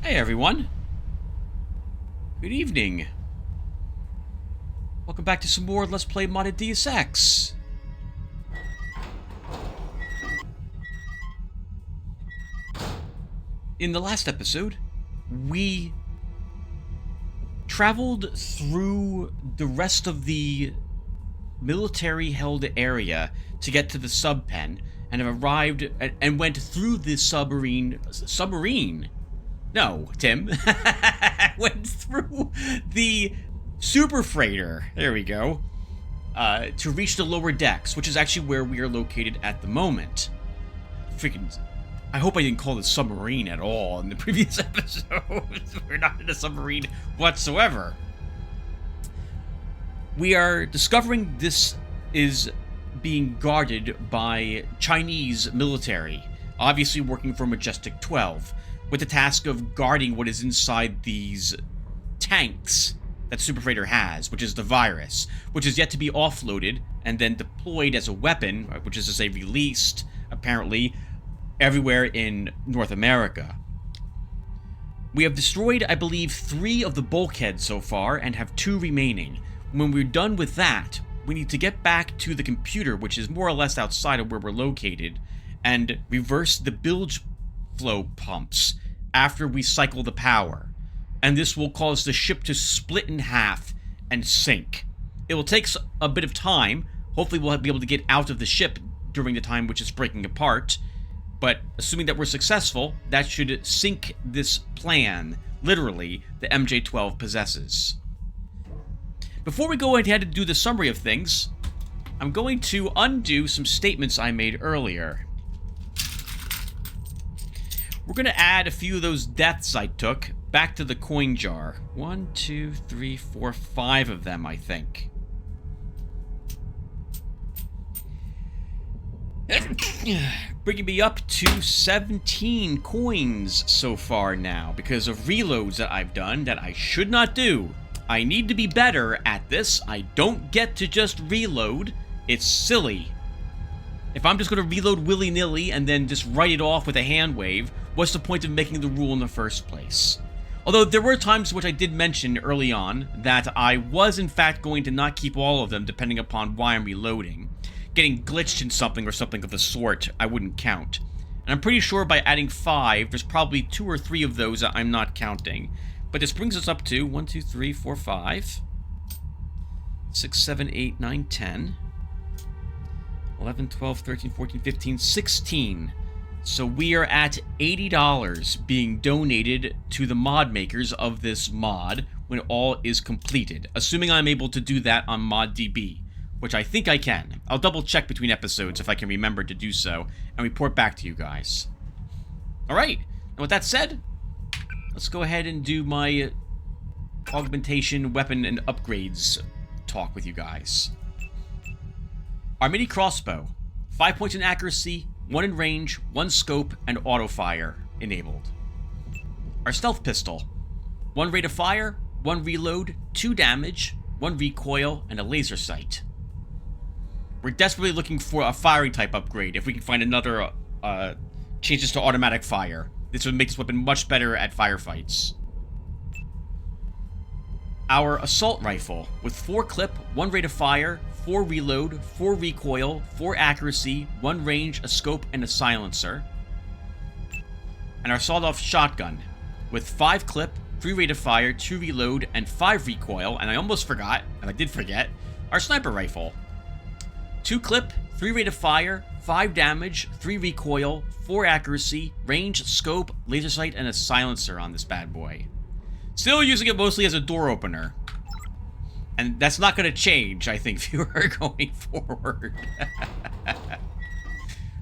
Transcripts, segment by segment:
Hey everyone. Good evening. Welcome back to some more Let's Play Modded Deus Ex. In the last episode, we traveled through the rest of the military-held area to get to the sub-pen and have arrived and went through the submarine? No, Tim. Went through the super freighter, there we go, to reach the lower decks, which is actually where we are located at the moment. Freaking, I hope I didn't call it submarine at all in the previous episode. We're not in a submarine whatsoever. We are discovering this is being guarded by Chinese military, obviously working for Majestic 12. With the task of guarding what is inside these tanks that Super Freighter has, which is the virus, which is yet to be offloaded and then deployed as a weapon, which is to say released, apparently, everywhere in North America. We have destroyed, I believe, 3 of the bulkheads so far and have 2 remaining. When we're done with that, we need to get back to the computer, which is more or less outside of where we're located, and reverse the bilge flow pumps after we cycle the power, and this will cause the ship to split in half and sink. It will take a bit of time. Hopefully we'll be able to get out of the ship during the time which is breaking apart, but assuming that we're successful, that should sink this plan, literally, the MJ-12 possesses. Before we go ahead and do the summary of things, I'm going to undo some statements I made earlier. We're going to add a few of those deaths I took back to the coin jar. 1, 2, 3, 4, 5 of them, I think. Bringing me up to 17 coins so far now because of reloads that I've done that I should not do. I need to be better at this. I don't get to just reload. It's silly. If I'm just going to reload willy-nilly and then just write it off with a hand wave, what's the point of making the rule in the first place? Although there were times which I did mention early on that I was in fact going to not keep all of them depending upon why I'm reloading. Getting glitched in something or something of the sort, I wouldn't count. And I'm pretty sure by adding 5, there's probably 2 or 3 of those that I'm not counting. But this brings us up to 1, 2, 3, 4, 5, 6, 7, 8, 9, 10, 11, 12, 13, 14, 15, 16. So we are at $80 being donated to the mod makers of this mod when all is completed. Assuming I'm able to do that on ModDB, which I think I can. I'll double check between episodes if I can remember to do so and report back to you guys. Alright, and with that said, let's go ahead and do my augmentation, weapon, and upgrades talk with you guys. Our mini crossbow, 5 points in accuracy, 1 in range, 1 scope, and auto fire enabled. Our stealth pistol, 1 rate of fire, 1 reload, 2 damage, 1 recoil, and a laser sight. We're desperately looking for a firing type upgrade. If we can find another changes to automatic fire, this would make this weapon much better at firefights. Our assault rifle with 4 clip, 1 rate of fire, 4 reload, 4 recoil, 4 accuracy, 1 range, a scope, and a silencer. And our sawed-off shotgun with 5 clip, 3 rate of fire, 2 reload, and 5 recoil, and I almost forgot, and I did forget, our sniper rifle. 2 clip, 3 rate of fire, 5 damage, 3 recoil, 4 accuracy, range, scope, laser sight, and a silencer on this bad boy. Still using it mostly as a door opener. And that's not going to change, I think, viewer, going forward.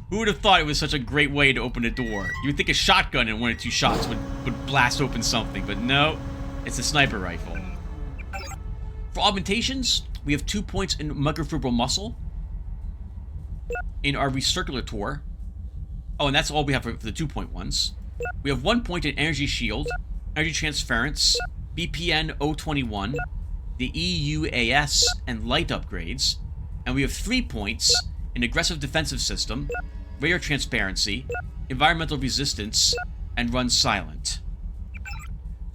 Who would have thought it was such a great way to open a door? You would think a shotgun in 1 or 2 shots would blast open something, but no, it's a sniper rifle. For augmentations, we have 2 points in microfibril muscle. In our recirculator. Oh, and that's all we have for the 2-point ones. We have 1 point in energy shield, energy transference, BPN 021, the EUAS, and light upgrades. And we have 3 points in aggressive defensive system, radar transparency, environmental resistance, and run silent.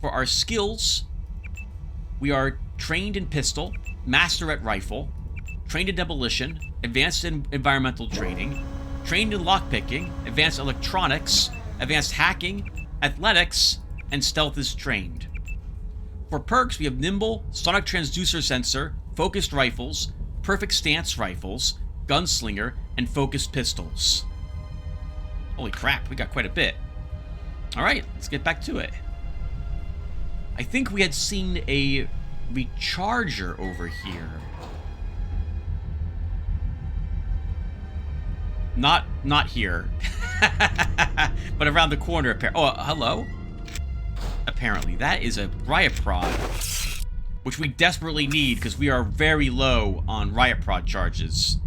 For our skills, we are trained in pistol, master at rifle, trained in demolition, advanced in environmental training, trained in lockpicking, advanced electronics, advanced hacking, athletics, and stealth is trained. For perks, we have nimble, sonic transducer sensor, focused rifles, perfect stance rifles, gunslinger, and focused pistols. Holy crap, we got quite a bit. Alright, let's get back to it. I think we had seen a recharger over here. Not here. But around the corner. Oh, hello? Apparently, that is a riot prod, which we desperately need because we are very low on riot prod charges.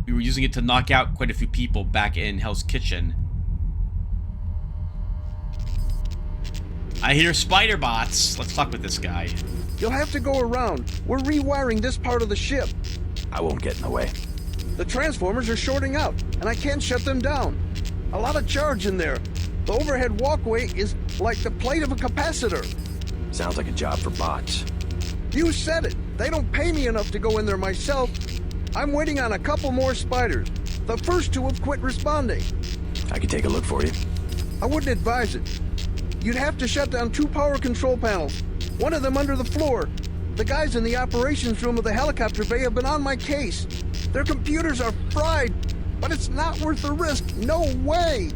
We were using it to knock out quite a few people back in Hell's Kitchen. I hear spider bots. Let's talk with this guy. You'll have to go around. We're rewiring this part of the ship. I won't get in the way. The transformers are shorting out, and I can't shut them down. A lot of charge in there. The overhead walkway is like the plate of a capacitor. Sounds like a job for bots. You said it. They don't pay me enough to go in there myself. I'm waiting on a couple more spiders. The first two have quit responding. I can take a look for you. I wouldn't advise it. You'd have to shut down 2 power control panels, one of them under the floor. The guys in the operations room of the helicopter bay have been on my case. Their computers are fried, but it's not worth the risk. No way!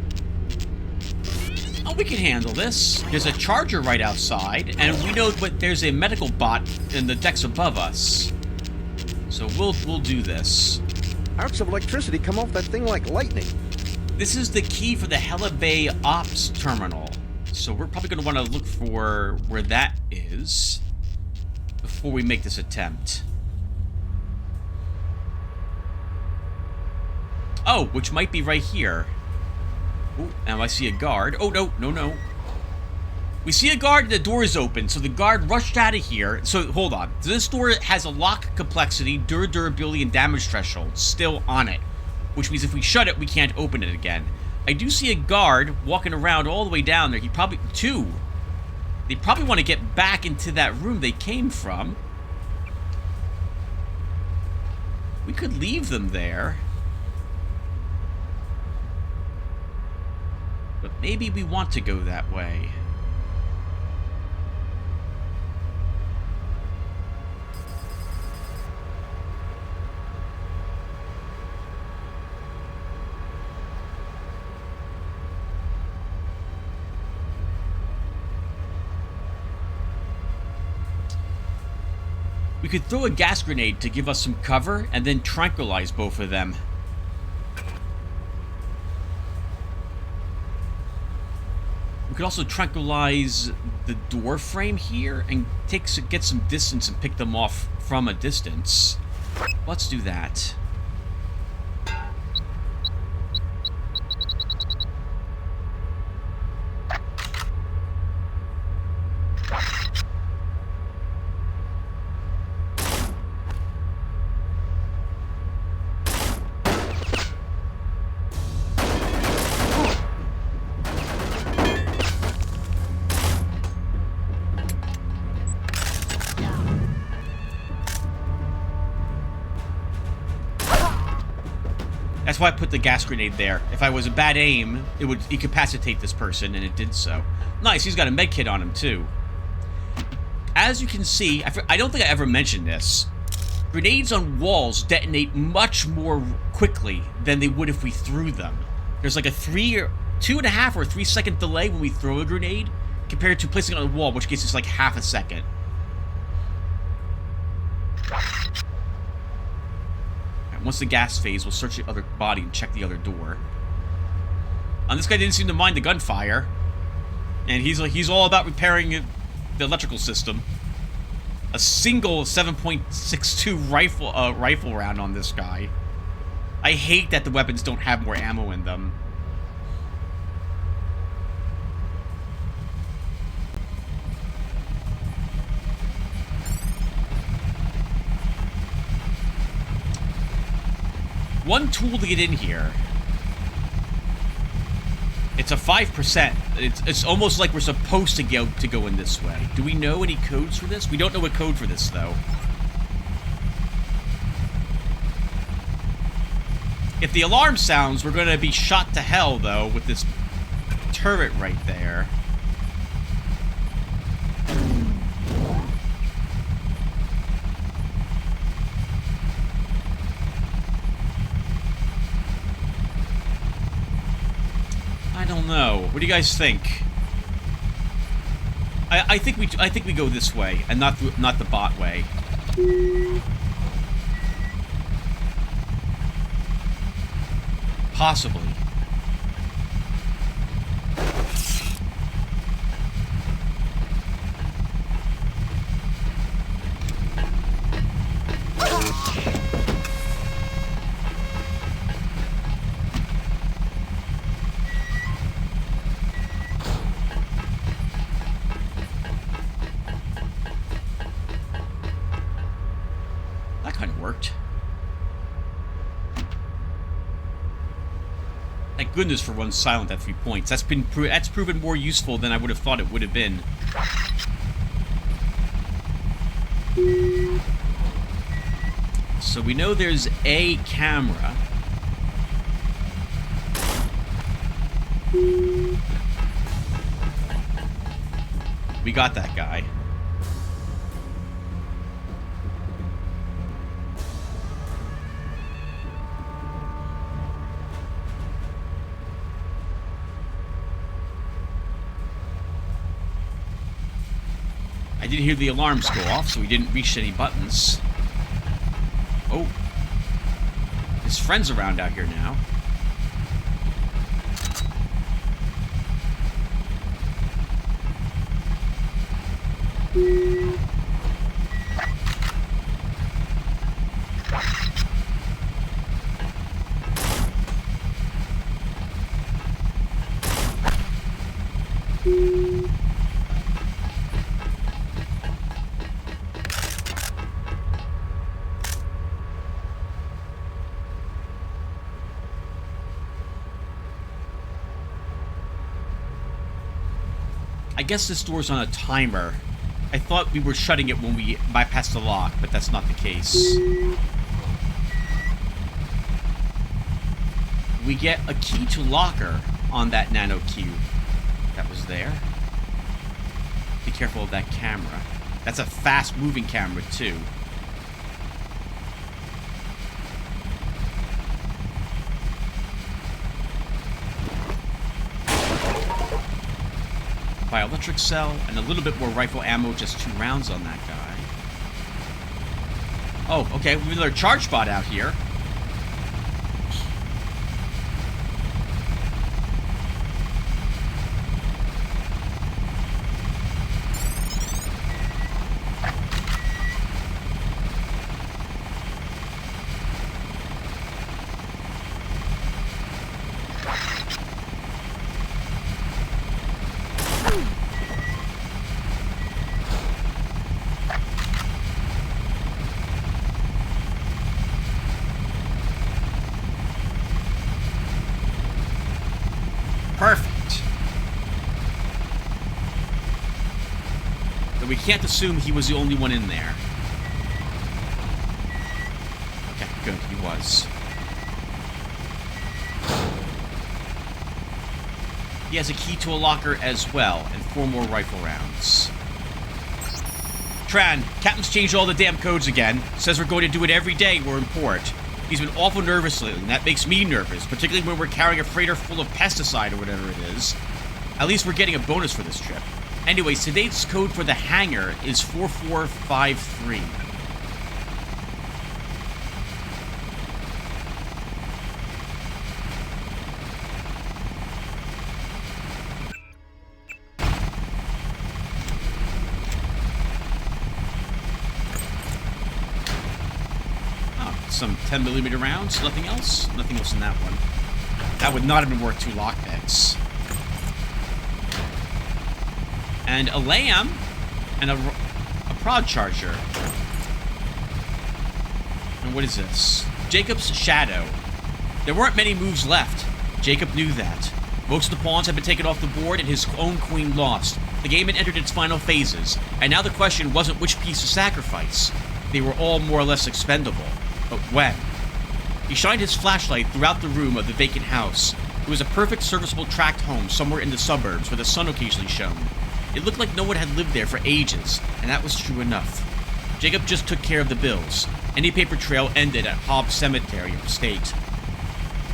Oh, we can handle this. There's a charger right outside, and we know that there's a medical bot in the decks above us. So we'll do this. Arcs of electricity come off that thing like lightning. This is the key for the Hella Bay Ops Terminal. So we're probably going to want to look for where that is before we make this attempt. Oh, which might be right here. Ooh, now I see a guard. Oh, no. We see a guard and the door is open, so the guard rushed out of here. So, hold on. This door has a lock complexity, durability, and damage threshold still on it, which means if we shut it, we can't open it again. I do see a guard walking around all the way down there. He probably... 2. They probably want to get back into that room they came from. We could leave them there. But maybe we want to go that way. We could throw a gas grenade to give us some cover and then tranquilize both of them. We could also tranquilize the door frame here and get some distance and pick them off from a distance. Let's do that. That's why I put the gas grenade there. If I was a bad aim, it would incapacitate this person, and it did so. Nice, he's got a med kit on him, too. As you can see, I don't think I ever mentioned this. Grenades on walls detonate much more quickly than they would if we threw them. There's like a 2.5 or 3 second delay when we throw a grenade, compared to placing it on a wall, which gets us like half a second. Once the gas phase, we'll search the other body and check the other door. And this guy didn't seem to mind the gunfire. And he's all about repairing the electrical system. A single 7.62 rifle round on this guy. I hate that the weapons don't have more ammo in them. One tool to get in here. It's a 5%. It's almost like we're supposed to go in this way. Do we know any codes for this? We don't know a code for this, though. If the alarm sounds, we're going to be shot to hell, though, with this turret right there. I don't know. What do you guys think? I think we go this way and not the bot way. Possibly. That kind of worked. Thank goodness for one silent at 3 points. That's proven more useful than I would have thought it would have been. So we know there's a camera. We got that guy. I didn't hear the alarms go off, so we didn't reach any buttons. Oh. His friend's around out here now. I guess this door's on a timer. I thought we were shutting it when we bypassed the lock, but that's not the case. We get a key to locker on that nano cube that was there. Be careful of that camera. That's a fast-moving camera, too. Bioelectric cell, and a little bit more rifle ammo, just 2 rounds on that guy. Oh, okay, we have another charge bot out here. Perfect. But we can't assume he was the only one in there. Okay, good, he was. He has a key to a locker as well, and 4 more rifle rounds. Tran, Captain's changed all the damn codes again. Says we're going to do it every day we're in port. He's been awful nervous lately, and that makes me nervous, particularly when we're carrying a freighter full of pesticide or whatever it is. At least we're getting a bonus for this trip. Anyways, today's code for the hangar is 4453. Some 10mm rounds, nothing else? Nothing else in that one. That would not have been worth 2 lockpicks. And a LAM and a prod charger. And what is this? Jacob's Shadow. There weren't many moves left. Jacob knew that. Most of the pawns had been taken off the board and his own queen lost. The game had entered its final phases, and now the question wasn't which piece to sacrifice. They were all more or less expendable. But when? He shined his flashlight throughout the room of the vacant house. It was a perfect serviceable tract home somewhere in the suburbs where the sun occasionally shone. It looked like no one had lived there for ages, and that was true enough. Jacob just took care of the bills. Any paper trail ended at Hobbs Cemetery upstate.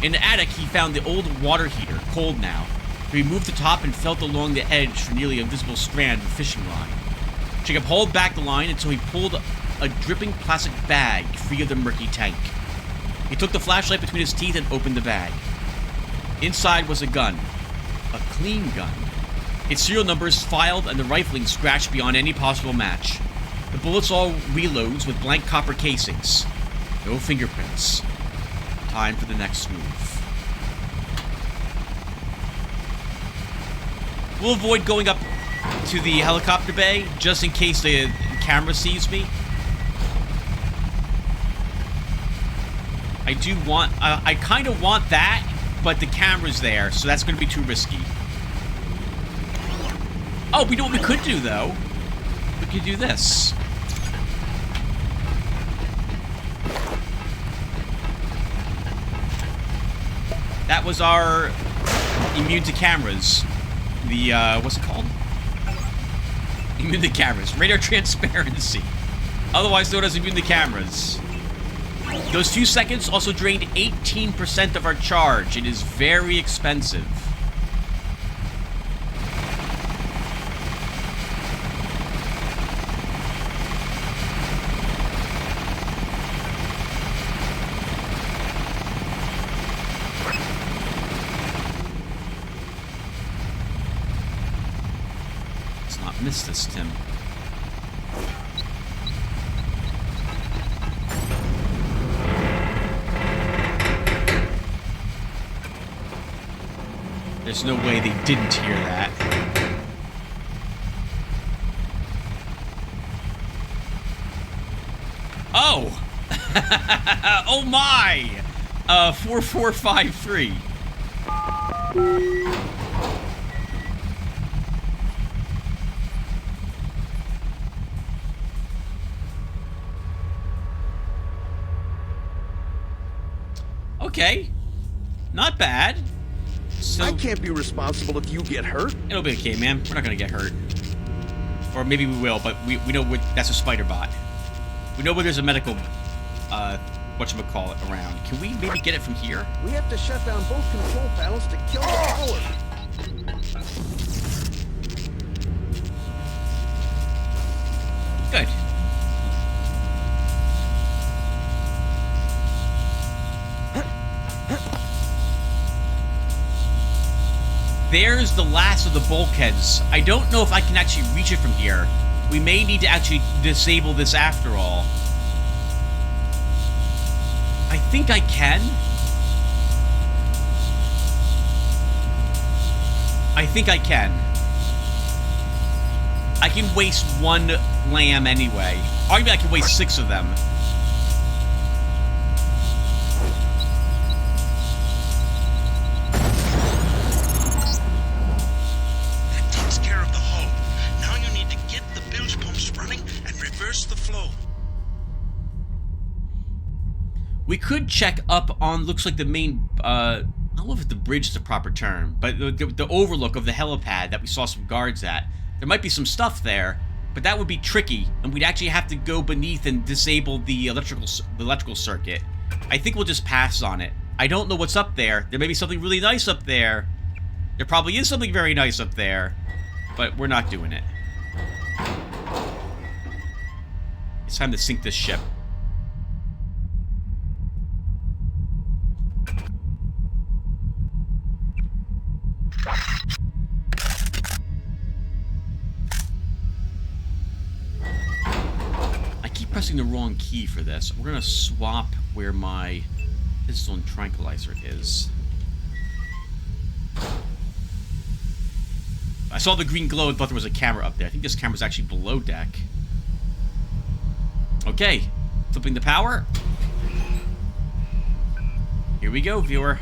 In the attic, he found the old water heater, cold now. He removed the top and felt along the edge for nearly a visible strand of fishing line. Jacob hauled back the line until he pulled a dripping plastic bag free of the murky tank. He took the flashlight between his teeth and opened the bag. Inside was a gun. A clean gun. Its serial numbers filed and the rifling scratched beyond any possible match. The bullets all reloads with blank copper casings. No fingerprints. Time for the next move. We'll avoid going up to the helicopter bay, just in case the camera sees me. I kind of want that, but the camera's there, so that's going to be too risky. Oh, we know what we could do, though. We could do this. That was our immune to cameras. The, what's it called? Immune to cameras. Radar transparency. Otherwise known as immune to cameras. Those few seconds also drained 18% of our charge. It is very expensive. Let's not miss this, Tim. There's no way they didn't hear that. Oh! Oh my! 4453. Okay. Not bad. So, I can't be responsible if you get hurt. it'll be okay, man. We're not gonna get hurt. Or maybe we will, but we know that's a spider bot. We know where there's a medical, whatchamacallit around. Can we maybe get it from here? We have to shut down both control panels to kill the power. Good. There's the last of the bulkheads. I don't know if I can actually reach it from here. We may need to actually disable this after all. I think I can. I think I can. I can waste one lamb anyway. Arguably I can waste 6 of them. We could check up on, looks like the main, I don't know if the bridge is the proper term, but the overlook of the helipad that we saw some guards at. There might be some stuff there, but that would be tricky, and we'd actually have to go beneath and disable the electrical circuit. I think we'll just pass on it. I don't know what's up there. There may be something really nice up there. There probably is something very nice up there, but we're not doing it. It's time to sink this ship. I keep pressing the wrong key for this. We're gonna swap where my pistol and tranquilizer is. I saw the green glow and thought there was a camera up there. I think this camera's actually below deck. Okay, flipping the power. Here we go, viewer.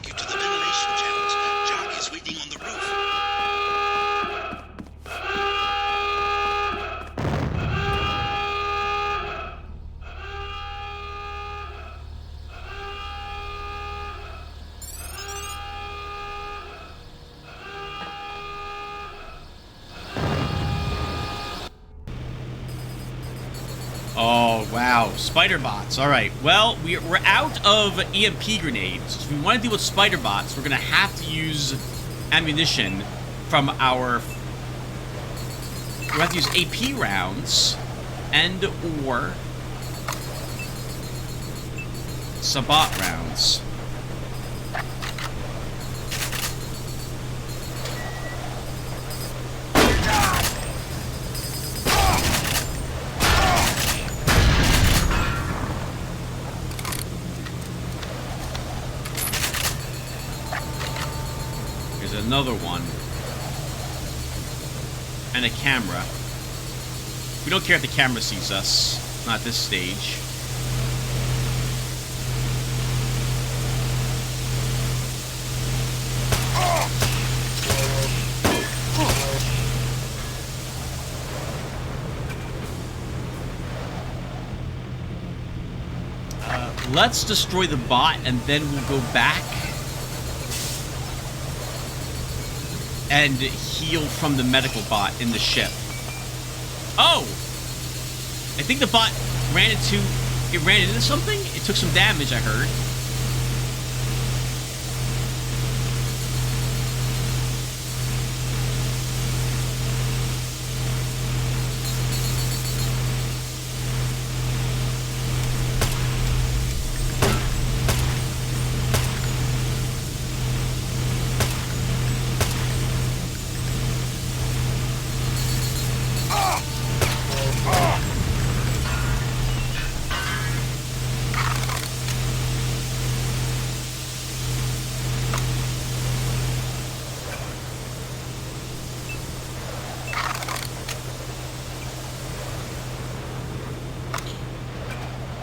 take you to the ventilation channels. Johnny's waiting on the roof. Oh, wow. Spider bots. All right. Well, we're out of EMP grenades. If we want to deal with spider bots, we're going to have to use ammunition from our... We're going to have to use AP rounds and or Sabot rounds. Another one. And a camera. We don't care if the camera sees us. Not at this stage. Let's destroy the bot and then we'll go back and heal from the medical bot in the ship. Oh! I think the bot ran into something? It took some damage, I heard.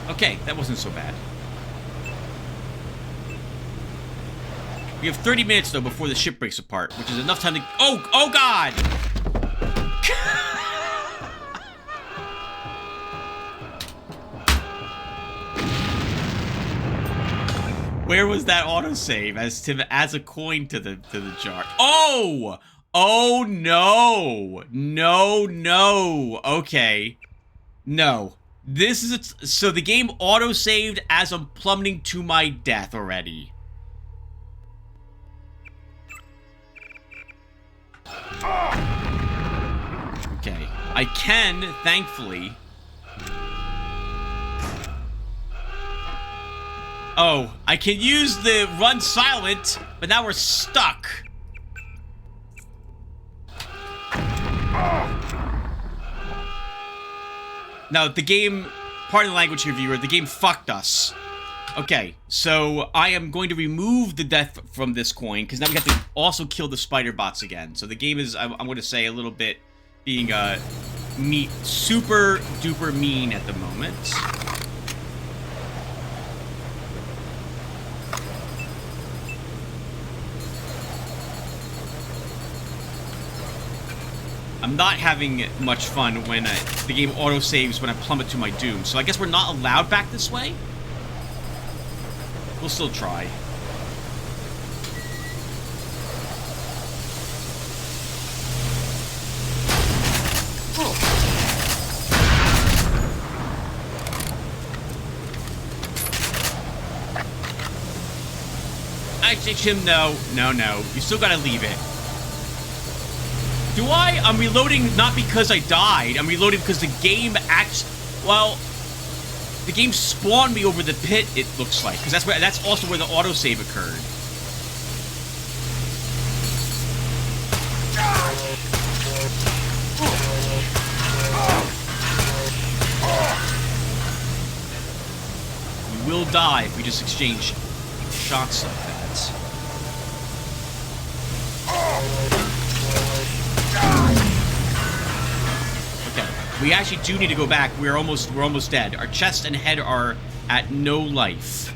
Okay, that wasn't so bad. We have 30 minutes, though, before the ship breaks apart, which is enough time to... Oh, God! Where was that autosave as a coin to the jar? Oh! Oh, no! No. Okay. No. This is so the game auto-saved as I'm plummeting to my death already. Okay. I can, thankfully. Oh, I can use the run silent, but now we're stuck. Now, the game, pardon the language here, viewer, the game fucked us. Okay, so I am going to remove the death from this coin, because now we have to also kill the spider bots again. So the game is, I'm going to say, a little bit being super duper mean at the moment. I'm not having much fun when the game auto-saves when I plummet to my doom. So I guess we're not allowed back this way? We'll still try. I think him, no. You still gotta leave it. Do I? I'm reloading not because I died. I'm reloading because the game well, the game spawned me over the pit, it looks like. Because that's also where the autosave occurred. We will die if we just exchange shots like that. Okay, we actually do need to go back. We're almost dead. Our chest and head are at no life.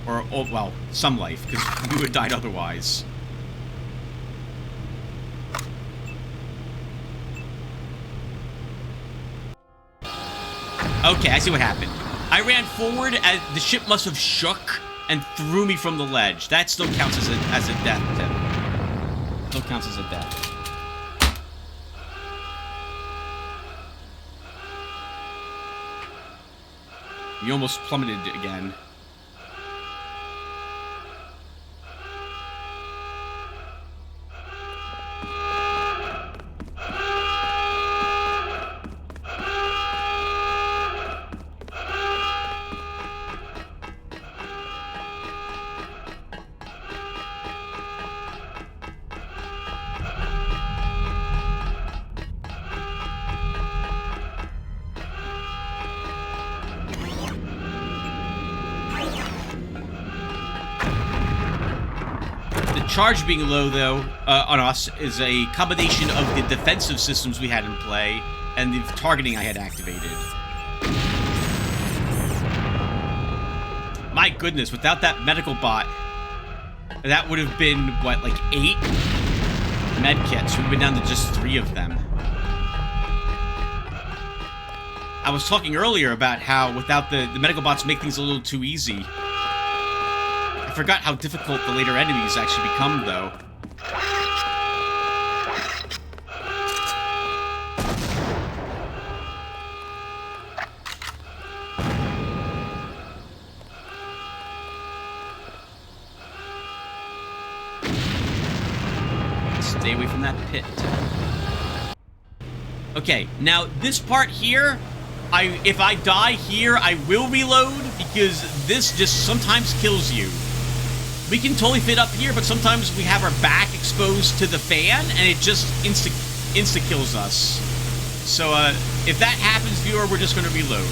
Or, oh, well, some life, because we would have died otherwise. Okay, I see what happened. I ran forward, and the ship must have shook and threw me from the ledge. That still counts as a death, Tim. Still counts as a death. You almost plummeted again. Charge being low, though, on us is a combination of the defensive systems we had in play and the targeting I had activated. My goodness, without that medical bot, that would have been, what, like 8 med kits. We've been down to just 3 of them. I was talking earlier about how without the medical bots make things a little too easy. I forgot how difficult the later enemies actually become, though. Stay away from that pit. Okay, now this part here, if I die here, I will reload, because this just sometimes kills you. We can totally fit up here, but sometimes we have our back exposed to the fan, and it just insta-kills us. So, if that happens, viewer, we're just going to reload.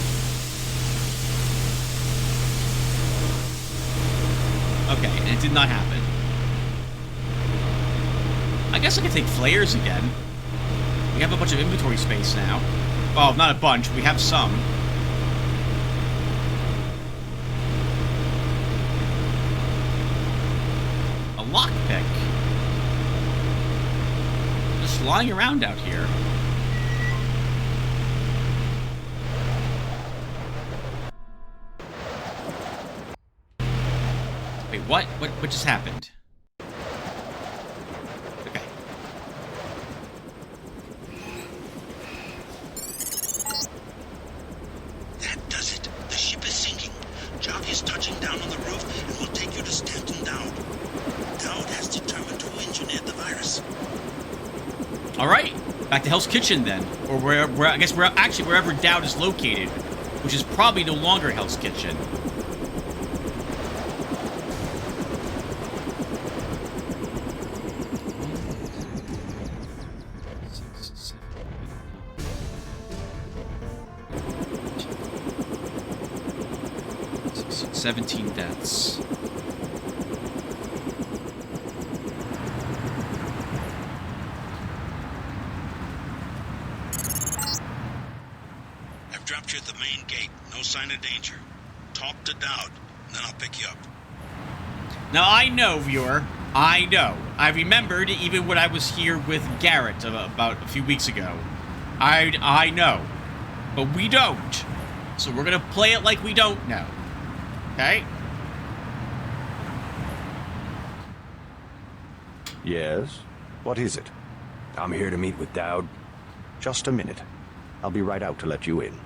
Okay, and it did not happen. I guess I could take flares again. We have a bunch of inventory space now. Well, not a bunch, we have some. Lockpick. Just lying around out here. Wait, what? What just happened? Okay. That does it. The ship is sinking. Jock is touching down on the roof and will take you to Stanton Dowd. Dowd has determined who engineered the virus. All right, back to Hell's Kitchen then, or where I guess wherever Dowd is located, which is probably no longer Hell's Kitchen. So 17 deaths. Dropped you at the main gate. No sign of danger. Talk to Dowd, then I'll pick you up. Now, I know, viewer. I know. I remembered even when I was here with Garrett about a few weeks ago. I know. But we don't. So we're going to play it like we don't know. Okay? Yes? What is it? I'm here to meet with Dowd. Just a minute. I'll be right out to let you in.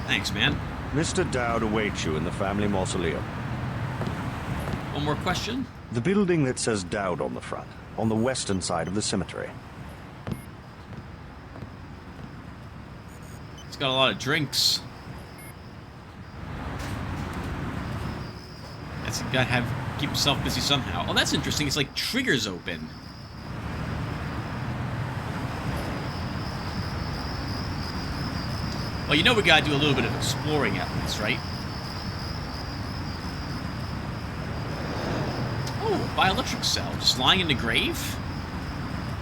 Thanks, man. Mr. Dowd awaits you in the family mausoleum. One more question? The building that says Dowd on the front, on the western side of the cemetery. He's got a lot of drinks. That's gotta keep himself busy somehow. Oh, that's interesting. It's like triggers open. Well, you know we gotta do a little bit of exploring at least, right? bioelectric cell just lying in the grave?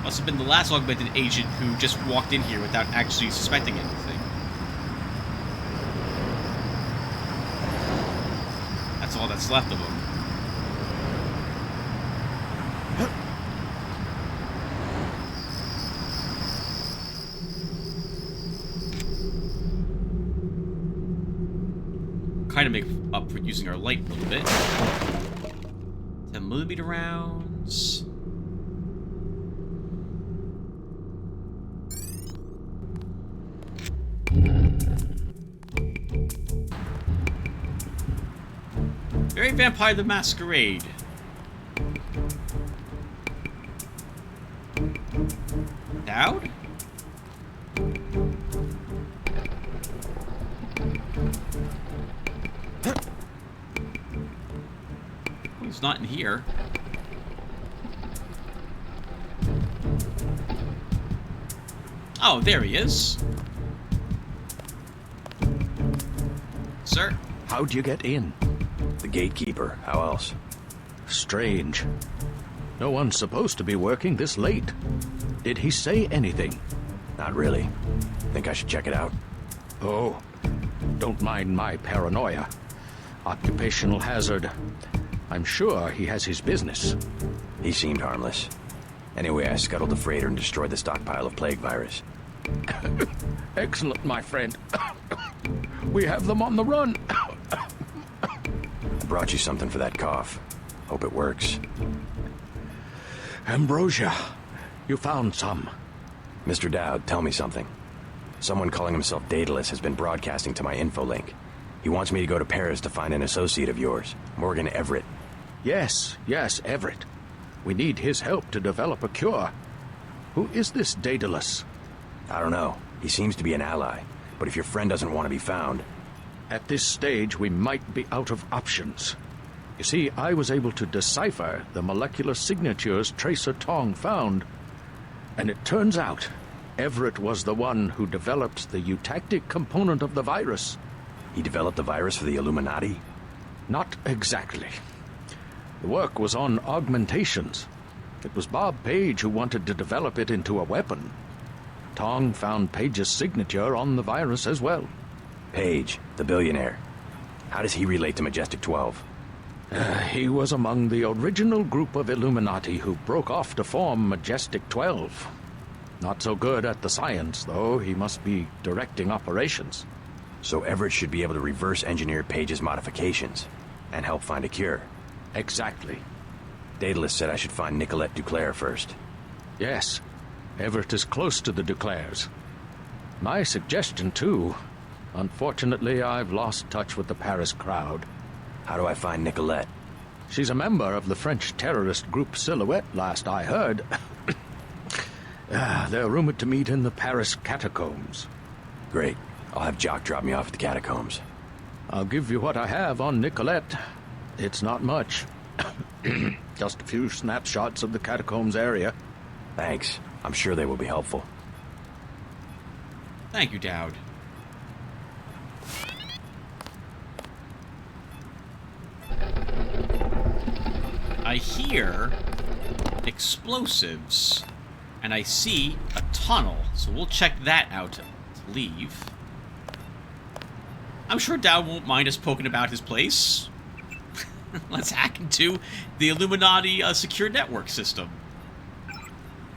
Must have been the last augmented agent who just walked in here without actually suspecting anything. That's all that's left of him. Kind of make up for using our light a little bit. 10mm rounds. Very Vampire the Masquerade. Dowd? He's not in here. Oh, there he is. Sir? How'd you get in? The gatekeeper. How else? Strange. No one's supposed to be working this late. Did he say anything? Not really. Think I should check it out? Oh, don't mind my paranoia. Occupational hazard. I'm sure he has his business. He seemed harmless. Anyway, I scuttled the freighter and destroyed the stockpile of plague virus. Excellent, my friend. We have them on the run. I brought you something for that cough. Hope it works. Ambrosia, you found some. Mr. Dowd, tell me something. Someone calling himself Daedalus has been broadcasting to my infolink. He wants me to go to Paris to find an associate of yours, Morgan Everett. Yes, Everett. We need his help to develop a cure. Who is this Daedalus? I don't know. He seems to be an ally. But if your friend doesn't want to be found... At this stage, we might be out of options. You see, I was able to decipher the molecular signatures Tracer Tong found. And it turns out, Everett was the one who developed the eutactic component of the virus. He developed the virus for the Illuminati? Not exactly. The work was on augmentations. It was Bob Page who wanted to develop it into a weapon. Tong found Page's signature on the virus as well. Page, the billionaire. How does he relate to Majestic 12? He was among the original group of Illuminati who broke off to form Majestic 12. Not so good at the science, though. He must be directing operations. So Everett should be able to reverse engineer Page's modifications and help find a cure. Exactly. Daedalus said I should find Nicolette Duclair first. Yes. Everett is close to the Duclairs. My suggestion, too. Unfortunately, I've lost touch with the Paris crowd. How do I find Nicolette? She's a member of the French terrorist group Silhouette, last I heard. They're rumored to meet in the Paris catacombs. Great. I'll have Jock drop me off at the catacombs. I'll give you what I have on Nicolette. It's not much. Just a few snapshots of the catacombs area. Thanks. I'm sure they will be helpful. Thank you, Dowd. I hear explosives, and I see a tunnel, so we'll check that out to leave. I'm sure Dowd won't mind us poking about his place. Let's hack into the Illuminati secure network system.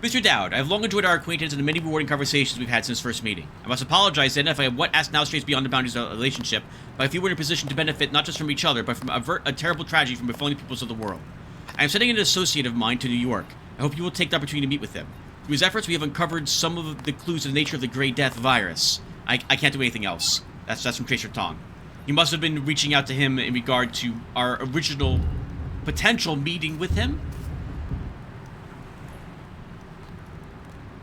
Mr. Dowd, I've long enjoyed our acquaintance and the many rewarding conversations we've had since first meeting. I must apologize then if I have what asked now strays beyond the boundaries of our relationship, but if you were in a position to benefit not just from each other, but from avert a terrible tragedy from befalling the peoples of the world. I am sending an associate of mine to New York. I hope you will take the opportunity to meet with him. Through his efforts, we have uncovered some of the clues to the nature of the Grey Death virus. I can't do anything else. That's from Tracer Tong. You must have been reaching out to him in regard to our original potential meeting with him.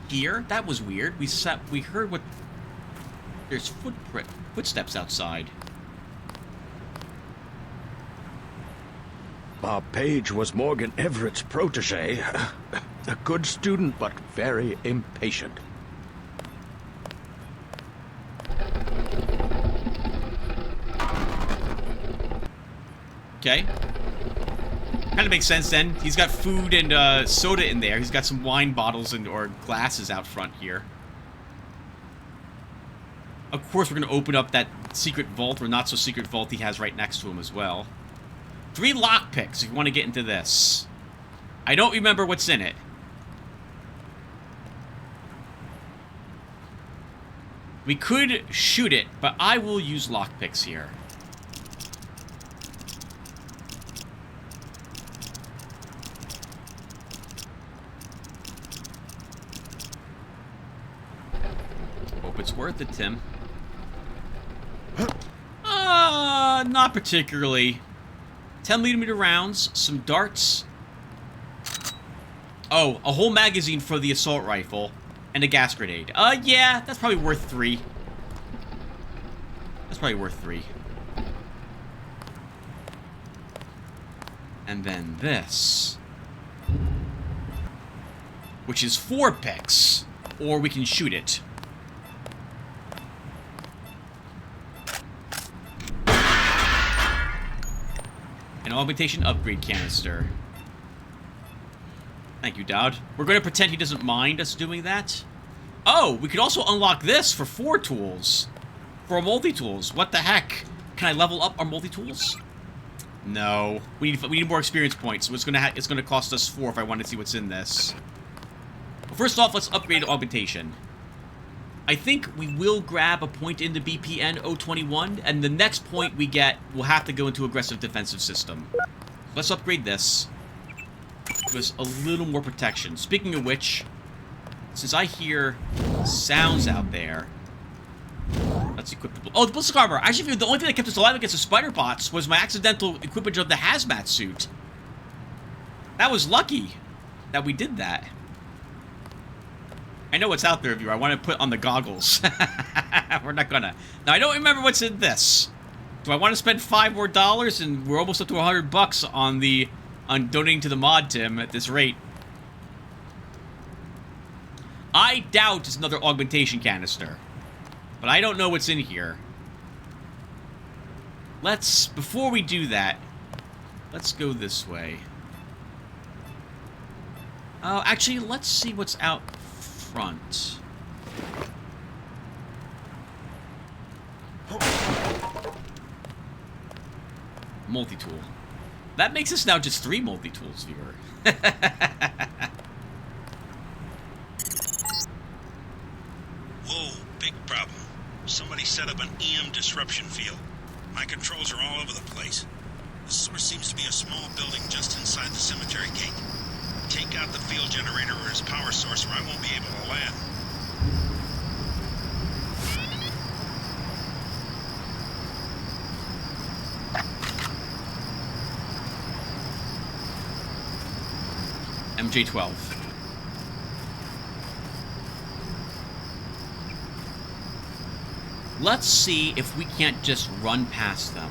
Here? That was weird. We heard what... There's footsteps outside. Bob Page was Morgan Everett's protege. A good student, but very impatient. Okay. Kind of makes sense then. He's got food and soda in there. He's got some wine bottles and or glasses out front here. Of course, we're going to open up that secret vault, or not so secret vault he has right next to him as well. 3 lockpicks if you want to get into this. I don't remember what's in it. We could shoot it, but I will use lockpicks here. Hope it's worth it, Tim. Not particularly. 10mm rounds, some darts. Oh, a whole magazine for the assault rifle, and a gas grenade. Yeah, that's probably worth 3. That's probably worth 3. And then this, which is 4 picks, or we can shoot it. An augmentation upgrade canister. Thank you, Dowd. We're going to pretend he doesn't mind us doing that. Oh, we could also unlock this for 4 tools. For our multi-tools. What the heck? Can I level up our multi-tools? No. We need more experience points, so it's gonna cost us 4 if I want to see what's in this. Well, first off, let's upgrade augmentation. I think we will grab a point in the BPN 021, and the next point we get, we'll have to go into aggressive defensive system. Let's upgrade this. Give us a little more protection. Speaking of which, since I hear sounds out there, let's equip the... Oh, the ballistic armor! Actually, the only thing that kept us alive against the spider bots was my accidental equipage of the hazmat suit. That was lucky that we did that. I know what's out there, viewer. I want to put on the goggles. We're not gonna. Now, I don't remember what's in this. Do I want to spend $5 more? And we're almost up to $100 on donating to the mod, Tim, at this rate. I doubt it's another augmentation canister. But I don't know what's in here. Before we do that, let's go this way. Oh, actually, let's see what's out front. Multi-tool. That makes us now just 3 multi-tools, viewer. Whoa, big problem. Somebody set up an EM disruption field. My controls are all over the place. The source seems to be a small building just inside the cemetery gate. Take out the field generator or its power source, or I won't be able to land. MJ-12. Let's see if we can't just run past them.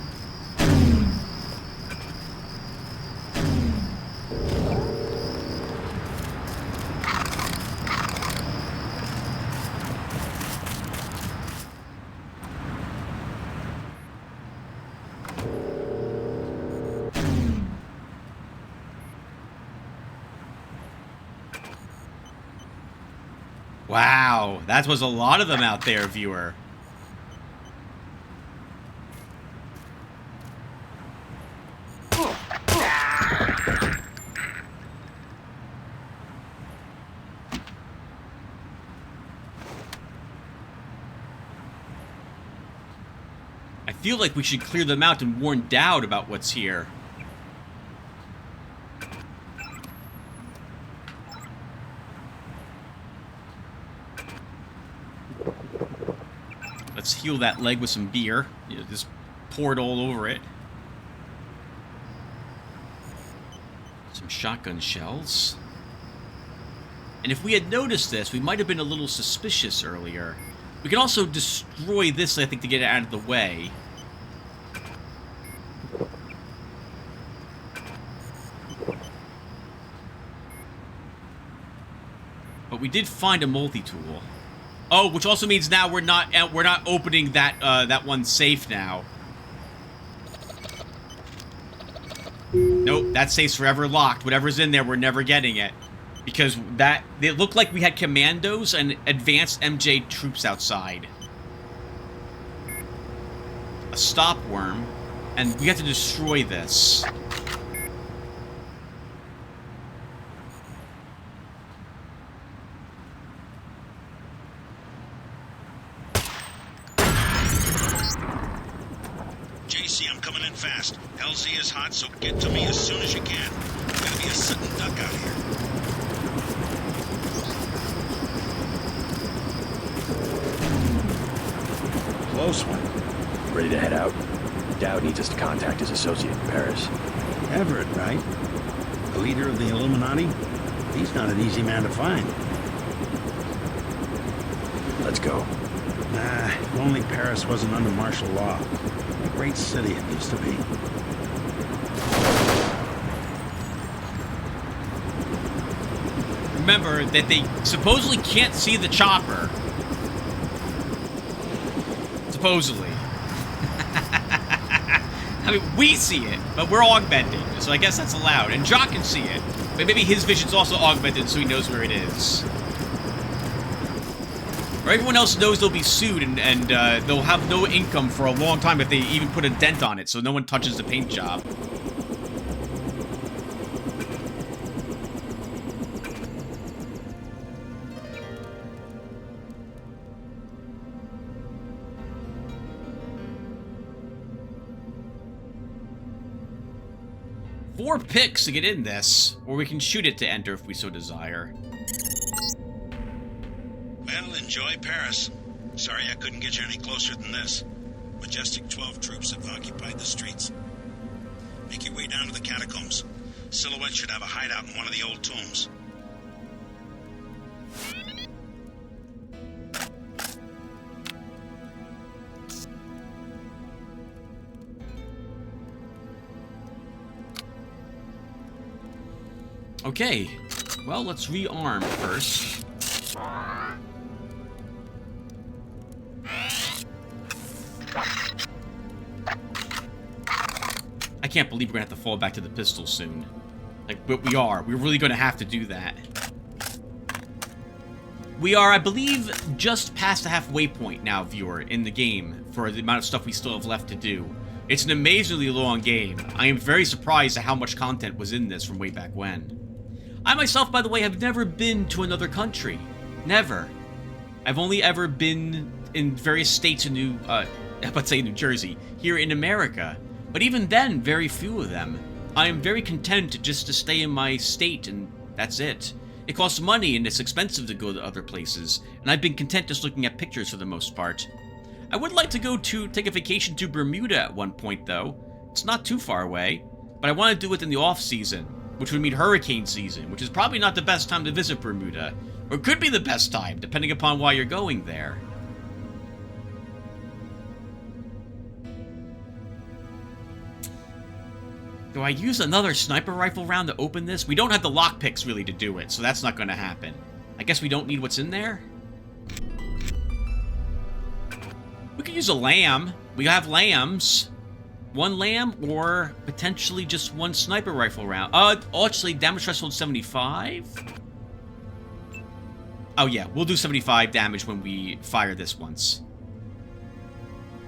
Wow, that was a lot of them out there, viewer. I feel like we should clear them out and warn Dowd about what's here. Let's heal that leg with some beer. You know, just pour it all over it. Some shotgun shells. And if we had noticed this, we might have been a little suspicious earlier. We can also destroy this, I think, to get it out of the way. But we did find a multi-tool. Oh, which also means now we're not opening that that one safe now. Nope, that safe's forever locked. Whatever's in there, we're never getting it. Because it looked like we had commandos and advanced MJ troops outside. A stop worm. And we have to destroy this. JC, I'm coming in fast. LZ is hot, so get to me as soon as you can. Gotta be a sitting duck out here. Close one. Ready to head out? Dowd needs us to contact his associate in Paris. Everett, right? The leader of the Illuminati? He's not an easy man to find. Let's go. If only Paris wasn't under martial law. A great city it used to be. Remember that they supposedly can't see the chopper. Supposedly. I mean, we see it, but we're augmenting, so I guess that's allowed. And Jock can see it, but maybe his vision's also augmented so he knows where it is. Or everyone else knows they'll be sued, and they'll have no income for a long time if they even put a dent on it, so no one touches the paint job. Four picks to get in this, or we can shoot it to enter if we so desire. Well, enjoy Paris. Sorry I couldn't get you any closer than this. Majestic 12 troops have occupied the streets. Make your way down to the catacombs. Silhouette should have a hideout in one of the old tombs. Okay, well, let's rearm first. I can't believe we're gonna have to fall back to the pistol soon. Like, but we are. We're really gonna have to do that. We are, I believe, just past the halfway point now, viewer, in the game for the amount of stuff we still have left to do. It's an amazingly long game. I am very surprised at how much content was in this from way back when. I myself, by the way, have never been to another country. Never. I've only ever been in various states in New Jersey, here in America. But even then, very few of them. I am very content just to stay in my state, and that's it. It costs money, and it's expensive to go to other places, and I've been content just looking at pictures for the most part. I would like to take a vacation to Bermuda at one point, though. It's not too far away, but I want to do it in the off-season, which would mean hurricane season, which is probably not the best time to visit Bermuda, or could be the best time, depending upon why you're going there. Do I use another sniper rifle round to open this? We don't have the lockpicks really to do it, so that's not going to happen. I guess we don't need what's in there? We could use a lamb. We have lambs. One lamb, or potentially just one sniper rifle round. Actually, damage threshold 75? Oh yeah, we'll do 75 damage when we fire this once.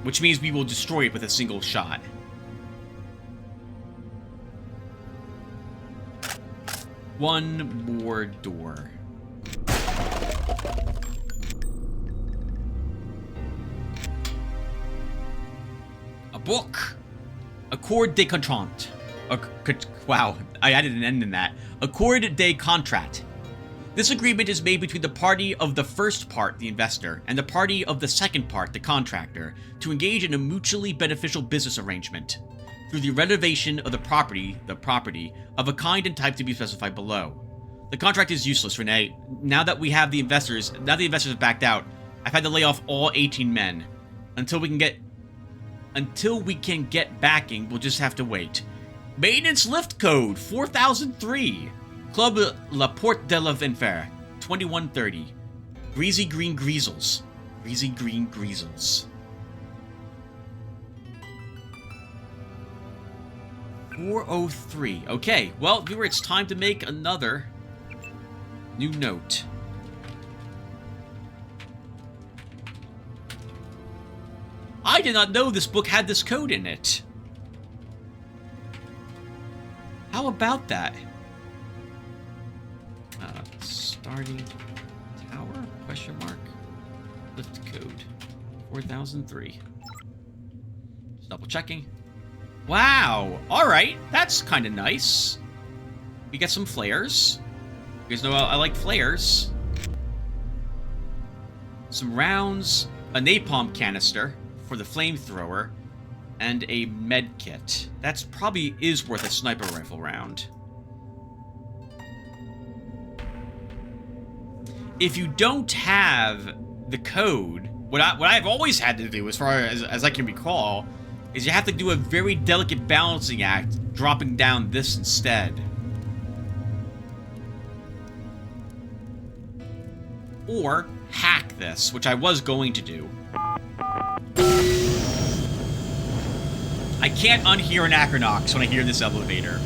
Which means we will destroy it with a single shot. One more door. A book. Accord de contrat. Wow, I added an end in that. Accord de contrat. This agreement is made between the party of the first part, the investor, and the party of the second part, the contractor, to engage in a mutually beneficial business arrangement through the renovation of the property of a kind and type to be specified below. The contract is useless, Renee. Now the investors have backed out, I've had to lay off all 18 men. Until we can get backing, we'll just have to wait. Maintenance lift code 4003. Club La Porte de la Venfer 2130. Greasy Green Greasels. Greasy Green Greasels. 403. Okay, well, viewer, it's time to make another new note. I did not know this book had this code in it. How about that? Starting tower? Question mark. Lift code 4003. Just double checking. Wow! Alright, that's kind of nice. We get some flares. You guys know I like flares. Some rounds, a napalm canister for the flamethrower, and a med kit. That's probably is worth a sniper rifle round. If you don't have the code, what I've always had to do, as far as I can recall, is you have to do a very delicate balancing act, dropping down this instead. Or hack this, which I was going to do. I can't unhear an Acronox when I hear this elevator.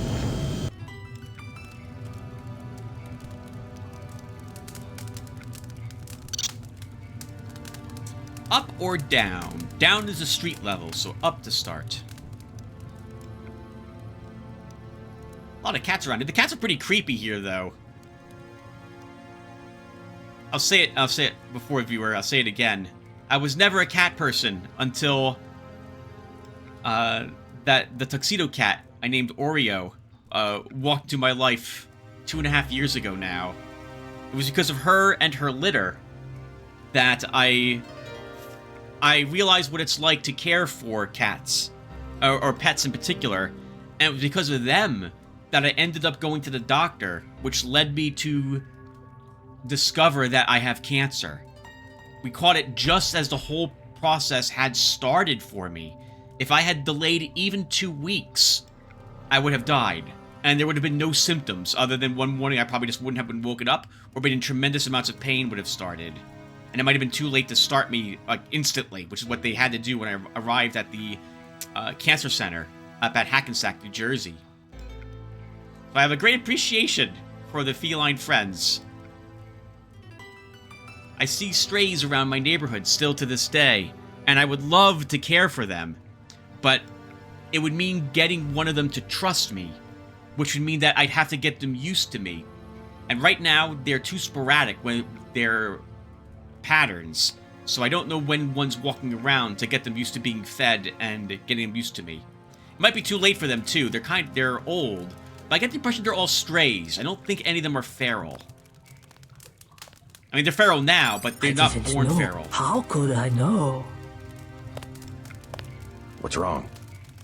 Up or down? Down is the street level, so up to start. A lot of cats around. The cats are pretty creepy here, though. I'll say it before, viewer. I'll say it again. I was never a cat person until the tuxedo cat I named Oreo walked into my life 2.5 years ago now. It was because of her and her litter that I realized what it's like to care for cats, or pets in particular, and it was because of them that I ended up going to the doctor, which led me to discover that I have cancer. We caught it just as the whole process had started for me. If I had delayed even 2 weeks, I would have died, and there would have been no symptoms other than one morning I probably just wouldn't have been woken up, or been in tremendous amounts of pain would have started. And it might have been too late to start me instantly, which is what they had to do when I arrived at the cancer center up at Hackensack, New Jersey. So I have a great appreciation for the feline friends. I see strays around my neighborhood still to this day, and I would love to care for them, but it would mean getting one of them to trust me, which would mean that I'd have to get them used to me. And right now, they're too sporadic when they're patterns, so I don't know when one's walking around to get them used to being fed and getting them used to me. It might be too late for them too. They're old, but I get the impression they're all strays. I don't think any of them are feral. I mean, they're feral now, but they're not born feral. How could I know? What's wrong?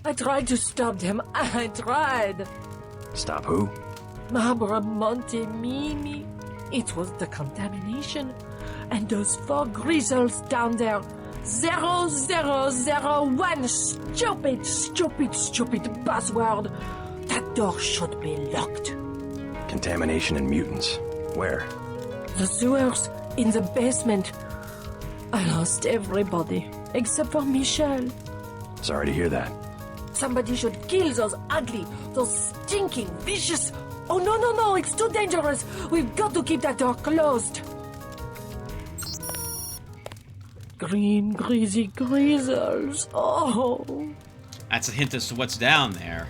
I tried to stop them. I tried. Stop who? Mabra Monte Mimi. It was the contamination. And those 4 grizzles down there. 0001. Stupid buzzword. That door should be locked. Contamination and mutants. Where? The sewers in the basement. I lost everybody except for Michel. Sorry to hear that. Somebody should kill those ugly, those stinking, vicious... Oh, no, it's too dangerous. We've got to keep that door closed. Green, greasy grizzles. Oh. That's a hint as to what's down there.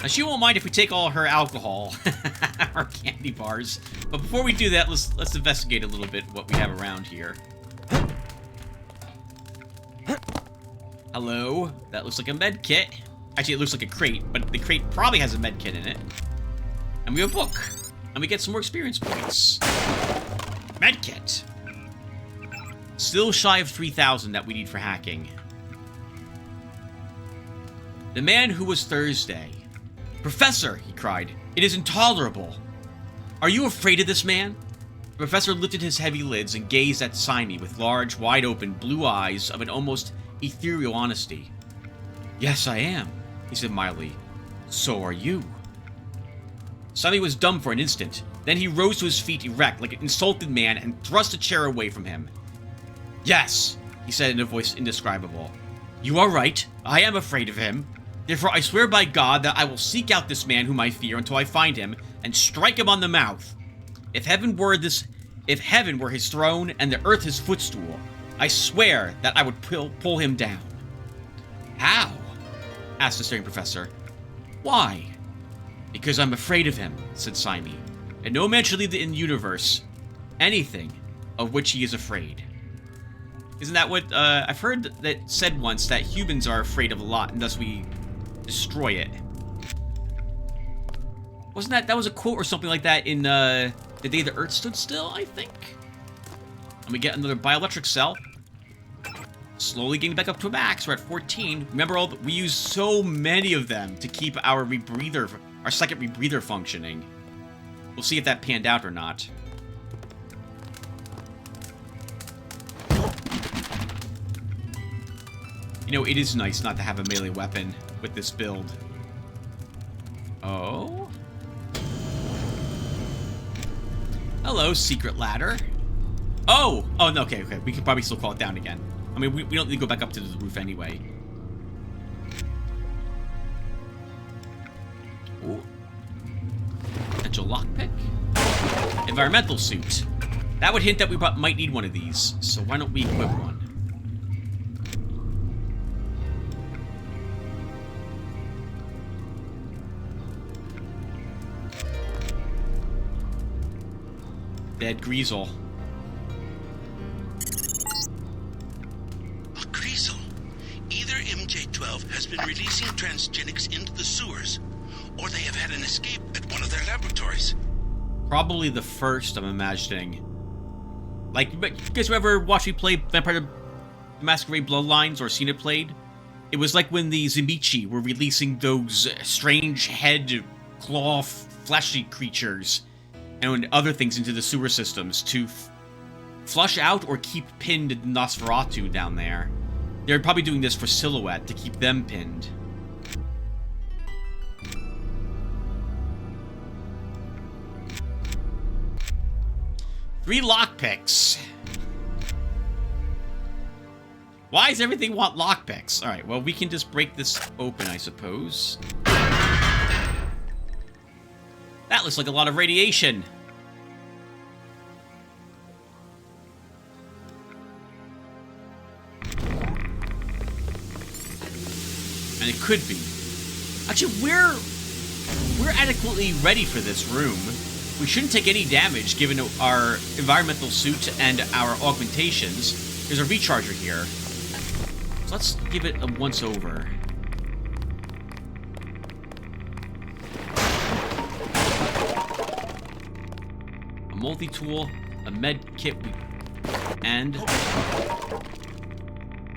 Now, she won't mind if we take all her alcohol, our candy bars. But before we do that, let's investigate a little bit what we have around here. Hello, that looks like a med kit. Actually, it looks like a crate, but the crate probably has a med kit in it. And we have a book, and we get some more experience points. Med kit. Still shy of 3,000 that we need for hacking. The man who was Thursday. Professor, he cried, it is intolerable. Are you afraid of this man? The professor lifted his heavy lids and gazed at Simey with large, wide-open blue eyes of an almost ethereal honesty. Yes, I am, he said mildly. So are you. Simey was dumb for an instant. Then he rose to his feet erect like an insulted man and thrust a chair away from him. Yes, he said in a voice indescribable. You are right. I am afraid of him. Therefore, I swear by God that I will seek out this man whom I fear until I find him and strike him on the mouth. If heaven were his throne and the earth his footstool, I swear that I would pull him down. How? Asked the staring professor. Why? Because I'm afraid of him, said Simon. And no man should leave in the universe anything of which he is afraid. Isn't that what, I've heard that said once that humans are afraid of a lot and thus we destroy it. Wasn't that was a quote or something like that in, The Day the Earth Stood Still, I think? And we get another bioelectric cell. Slowly getting back up to a max. We're at 14. Remember, we use so many of them to keep our second rebreather functioning. We'll see if that panned out or not. You know, it is nice not to have a melee weapon with this build. Oh? Hello, secret ladder. Oh! Oh, no, okay. We could probably still call it down again. I mean, we don't need to go back up to the roof anyway. Ooh. Potential lockpick. Environmental suit. That would hint that we might need one of these. So why don't we equip one? Dead Greasel. A Greasel. Either MJ-12 has been releasing transgenics into the sewers, or they have had an escape at one of their laboratories. Probably the first, I'm imagining. Like, you guys ever watched me play Vampire the Masquerade Bloodlines or seen it played? It was like when the Zimichi were releasing those strange head, claw, fleshy creatures and other things into the sewer systems to flush out or keep pinned Nosferatu down there. They're probably doing this for Silhouette to keep them pinned. Three lockpicks. Why does everything want lockpicks? Alright, well, we can just break this open, I suppose. That looks like a lot of radiation. And it could be. Actually, we're adequately ready for this room. We shouldn't take any damage given our environmental suit and our augmentations. There's a recharger here. So let's give it a once over. A multi-tool, a med kit, and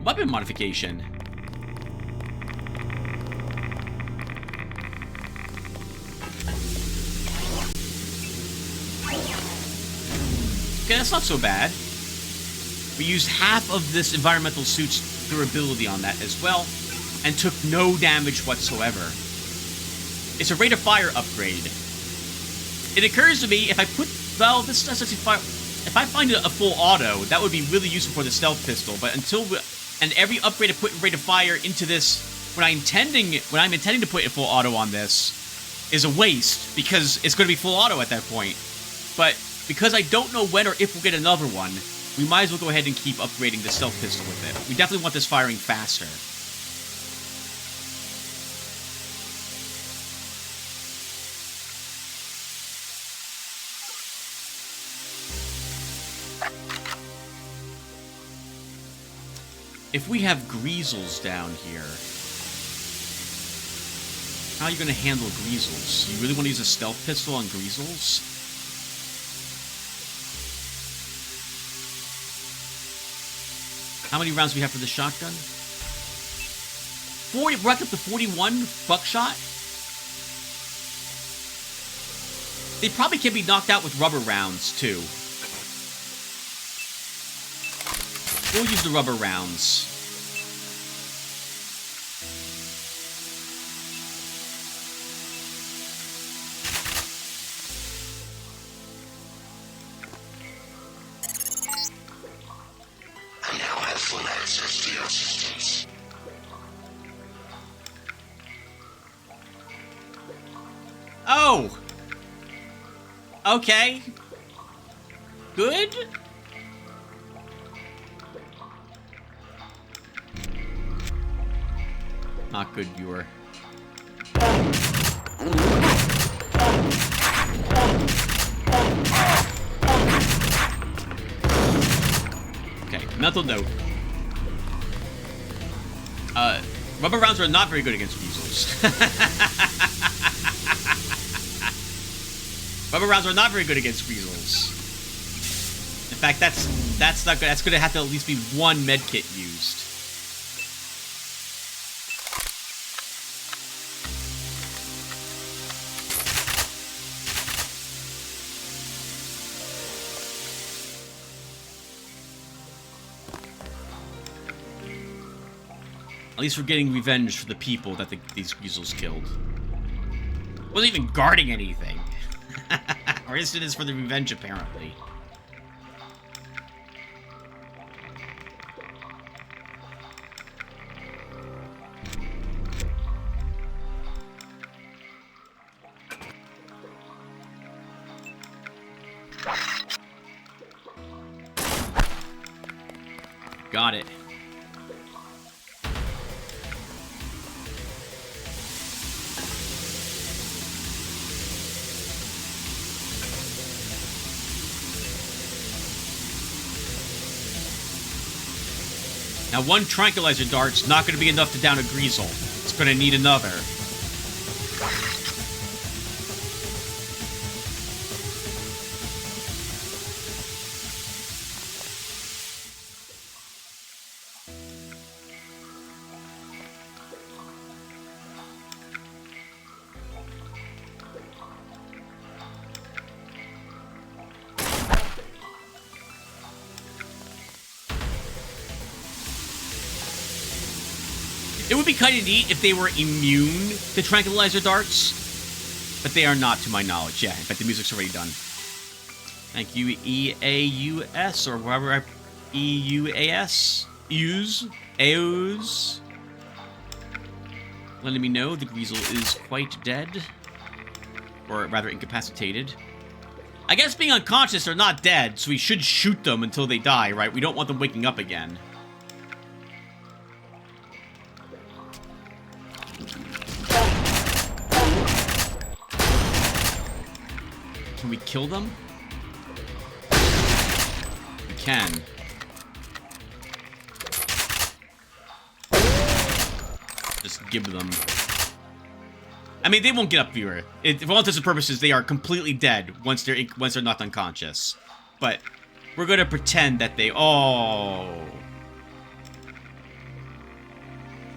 weapon modification. Okay, that's not so bad. We used half of this environmental suit's durability on that as well, and took no damage whatsoever. It's a rate of fire upgrade. It occurs to me, if I put, well, this does actually fire, if I find a full auto, that would be really useful for the stealth pistol, but and every upgrade I put in rate of fire into this, when I'm intending to put a full auto on this, is a waste, because it's going to be full auto at that point. But because I don't know when or if we'll get another one, we might as well go ahead and keep upgrading the stealth pistol with it. We definitely want this firing faster. If we have Greasels down here, how are you going to handle Greasels? You really want to use a stealth pistol on Greasels? How many rounds do we have for the shotgun? 40, we're up to 41 buckshot. They probably can be knocked out with rubber rounds, too. We'll use the rubber rounds. Oh! Okay. Good? Not good, viewer. Okay, mental note. Rubber rounds are not very good against weasels. Rubber rounds are not very good against weasels. In fact, that's not good. That's gonna have to at least be one medkit used. At least we're getting revenge for the people that these weasels killed. Wasn't even guarding anything. Our instant is for the revenge, apparently. Got it. Now, one tranquilizer dart's not going to be enough to down a Greasel. It's going to need another. It would be kind of neat if they were immune to tranquilizer darts, but they are not, to my knowledge. Yeah, in fact, the music's already done. Thank you, EAUS, or whatever, EUAS? EUS? Letting me know the Greasel is quite dead. Or rather, incapacitated. I guess being unconscious, they're not dead, so we should shoot them until they die, right? We don't want them waking up again. Can we kill them? We can. Just give them. I mean, they won't get up here. For all intents and purposes, they are completely dead once they're knocked unconscious. But we're gonna pretend that they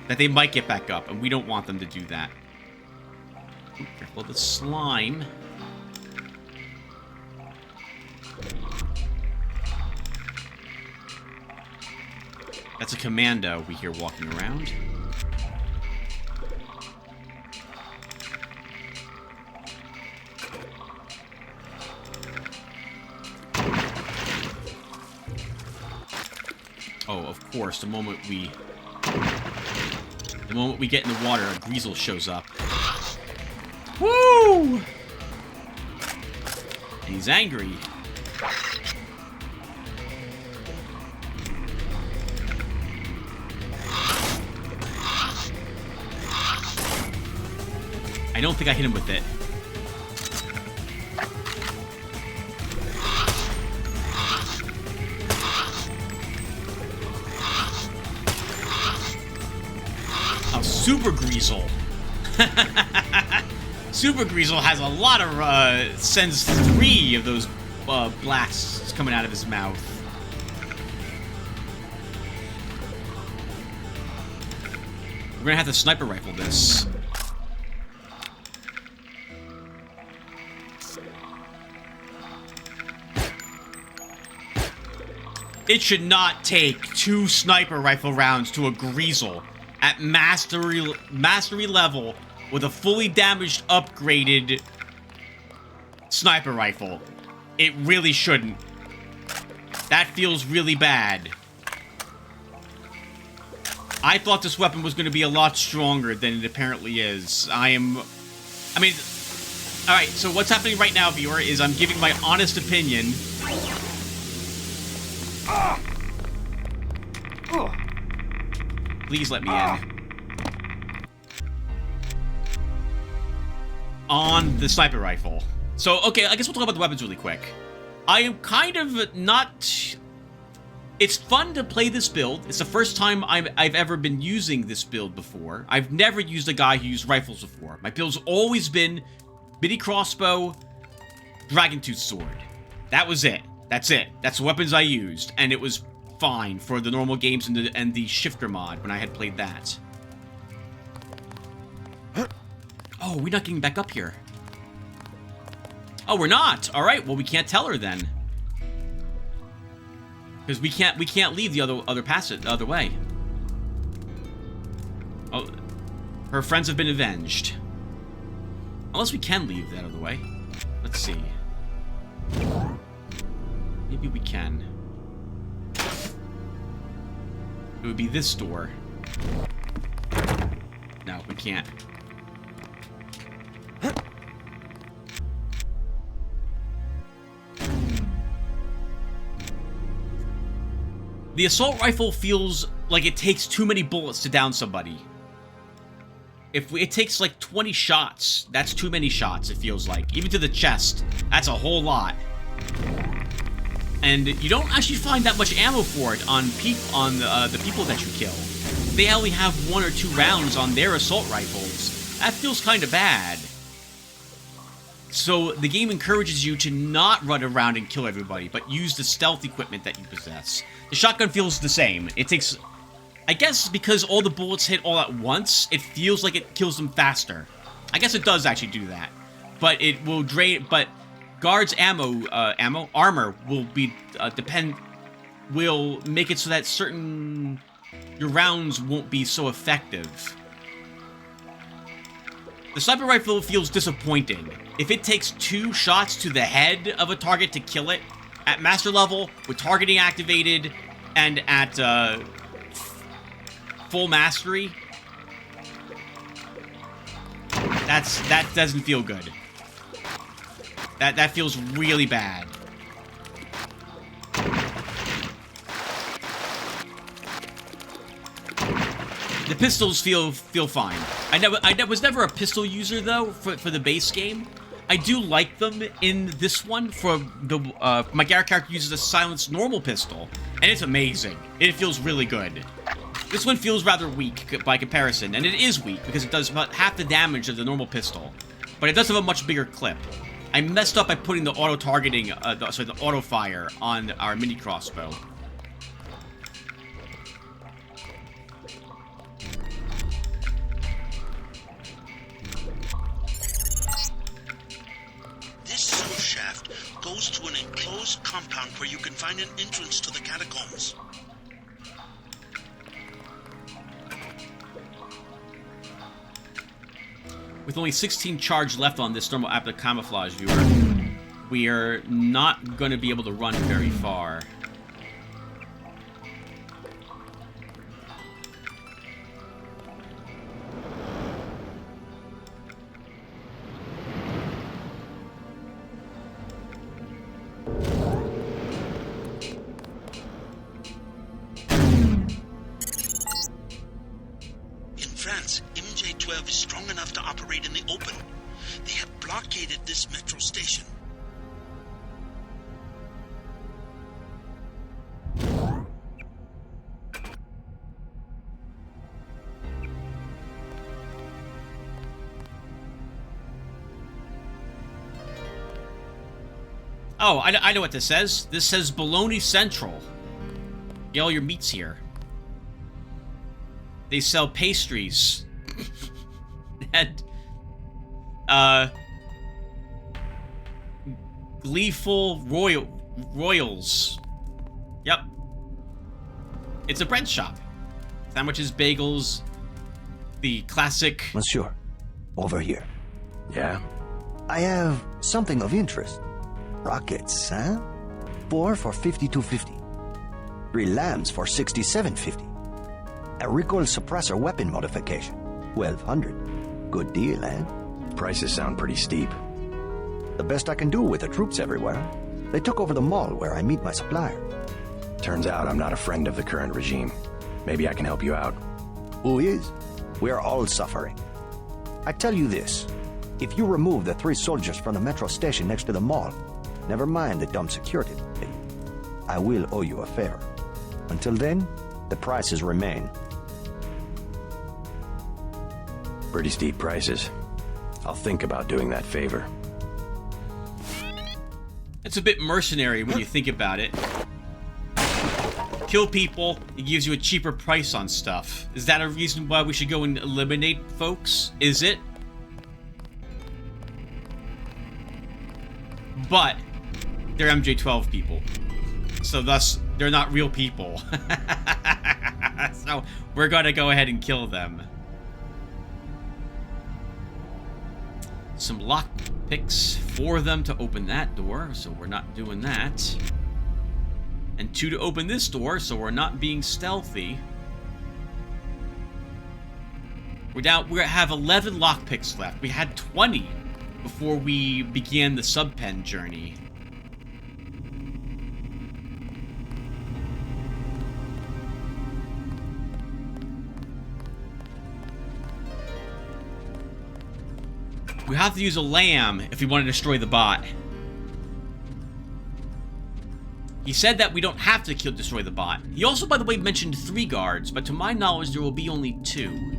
that they might get back up, and we don't want them to do that. Careful of the slime. That's a commando we hear walking around. Oh, of course, the moment we get in the water, a Greasel shows up. Woo! And he's angry. I don't think I hit him with it. Oh, Super Greasel. Super Greasel has a lot of, sends 3 of those, blasts coming out of his mouth. We're gonna have to sniper rifle this. It should not take 2 sniper rifle rounds to a Greasel at mastery level with a fully damaged, upgraded sniper rifle. It really shouldn't. That feels really bad. I thought this weapon was going to be a lot stronger than it apparently is. I mean, Alright, so what's happening right now, viewer, is I'm giving my honest opinion. Please let me in. On the sniper rifle. So, okay, I guess we'll talk about the weapons really quick. I am kind of not... It's fun to play this build. It's the first time I've ever been using this build before. I've never used a guy who used rifles before. My build's always been mini crossbow, dragon tooth sword. That was it. That's it. That's the weapons I used, and it was fine for the normal games and the shifter mod when I had played that. Oh, we're not getting back up here. Oh, we're not. All right. Well, we can't tell her then, because we can't leave the other passage the other way. Oh, her friends have been avenged. Unless we can leave that other way. Let's see. Maybe we can. It would be this door. No, we can't. The assault rifle feels like it takes too many bullets to down somebody. If it takes like 20 shots, that's too many shots, it feels like. Even to the chest, that's a whole lot. And you don't actually find that much ammo for it on the people that you kill. They only have 1 or 2 rounds on their assault rifles. That feels kind of bad. So the game encourages you to not run around and kill everybody, but use the stealth equipment that you possess. The shotgun feels the same. It takes... I guess because all the bullets hit all at once, it feels like it kills them faster. I guess it does actually do that. But it will drain... But guards' armor will be... will make it so that certain... Your rounds won't be so effective. The sniper rifle feels disappointing. If it takes 2 shots to the head of a target to kill it, at master level, with targeting activated, and at full mastery, that doesn't feel good. That feels really bad. The pistols feel fine. I was never a pistol user though for the base game. I do like them in this one. For the my Garrett character uses a silenced normal pistol, and it's amazing. It feels really good. This one feels rather weak by comparison, and it is weak because it does about half the damage of the normal pistol, but it does have a much bigger clip. I messed up by putting the auto targeting, the auto fire on our mini crossbow. Goes to an enclosed compound where you can find an entrance to the catacombs. With only 16 charge left on this thermal applic camouflage viewer, we are not going to be able to run very far. MJ-12 is strong enough to operate in the open. They have blockaded this metro station. Oh, I know what this says. This says Bologna Central. Get all your meats here. They sell pastries. And, gleeful royals. Yep. It's a bread shop. Sandwiches, bagels, the classic... Monsieur, over here. Yeah? I have something of interest. Rockets, huh? 4 for 5250. 3 lambs for 6750. A recoil suppressor weapon modification, 1200. Good deal, eh? Prices sound pretty steep. The best I can do with the troops everywhere. They took over the mall where I meet my supplier. Turns out I'm not a friend of the current regime. Maybe I can help you out. Who is? We're all suffering. I tell you this. If you remove the 3 soldiers from the metro station next to the mall, never mind the dumb security, I will owe you a favor. Until then, the prices remain. Pretty steep prices. I'll think about doing that favor. It's a bit mercenary when you think about it. Kill people, it gives you a cheaper price on stuff. Is that a reason why we should go and eliminate folks? Is it? But they're MJ-12 people. So thus, they're not real people. So we're gonna go ahead and kill them. Some lock picks for them to open that door, so we're not doing that. And 2 to open this door, so we're not being stealthy. We have 11 lockpicks left. We had 20 before we began the subpen journey. We have to use a lamb if we want to destroy the bot. He said that we don't have to destroy the bot. He also, by the way, mentioned 3 guards, but to my knowledge, there will be only 2.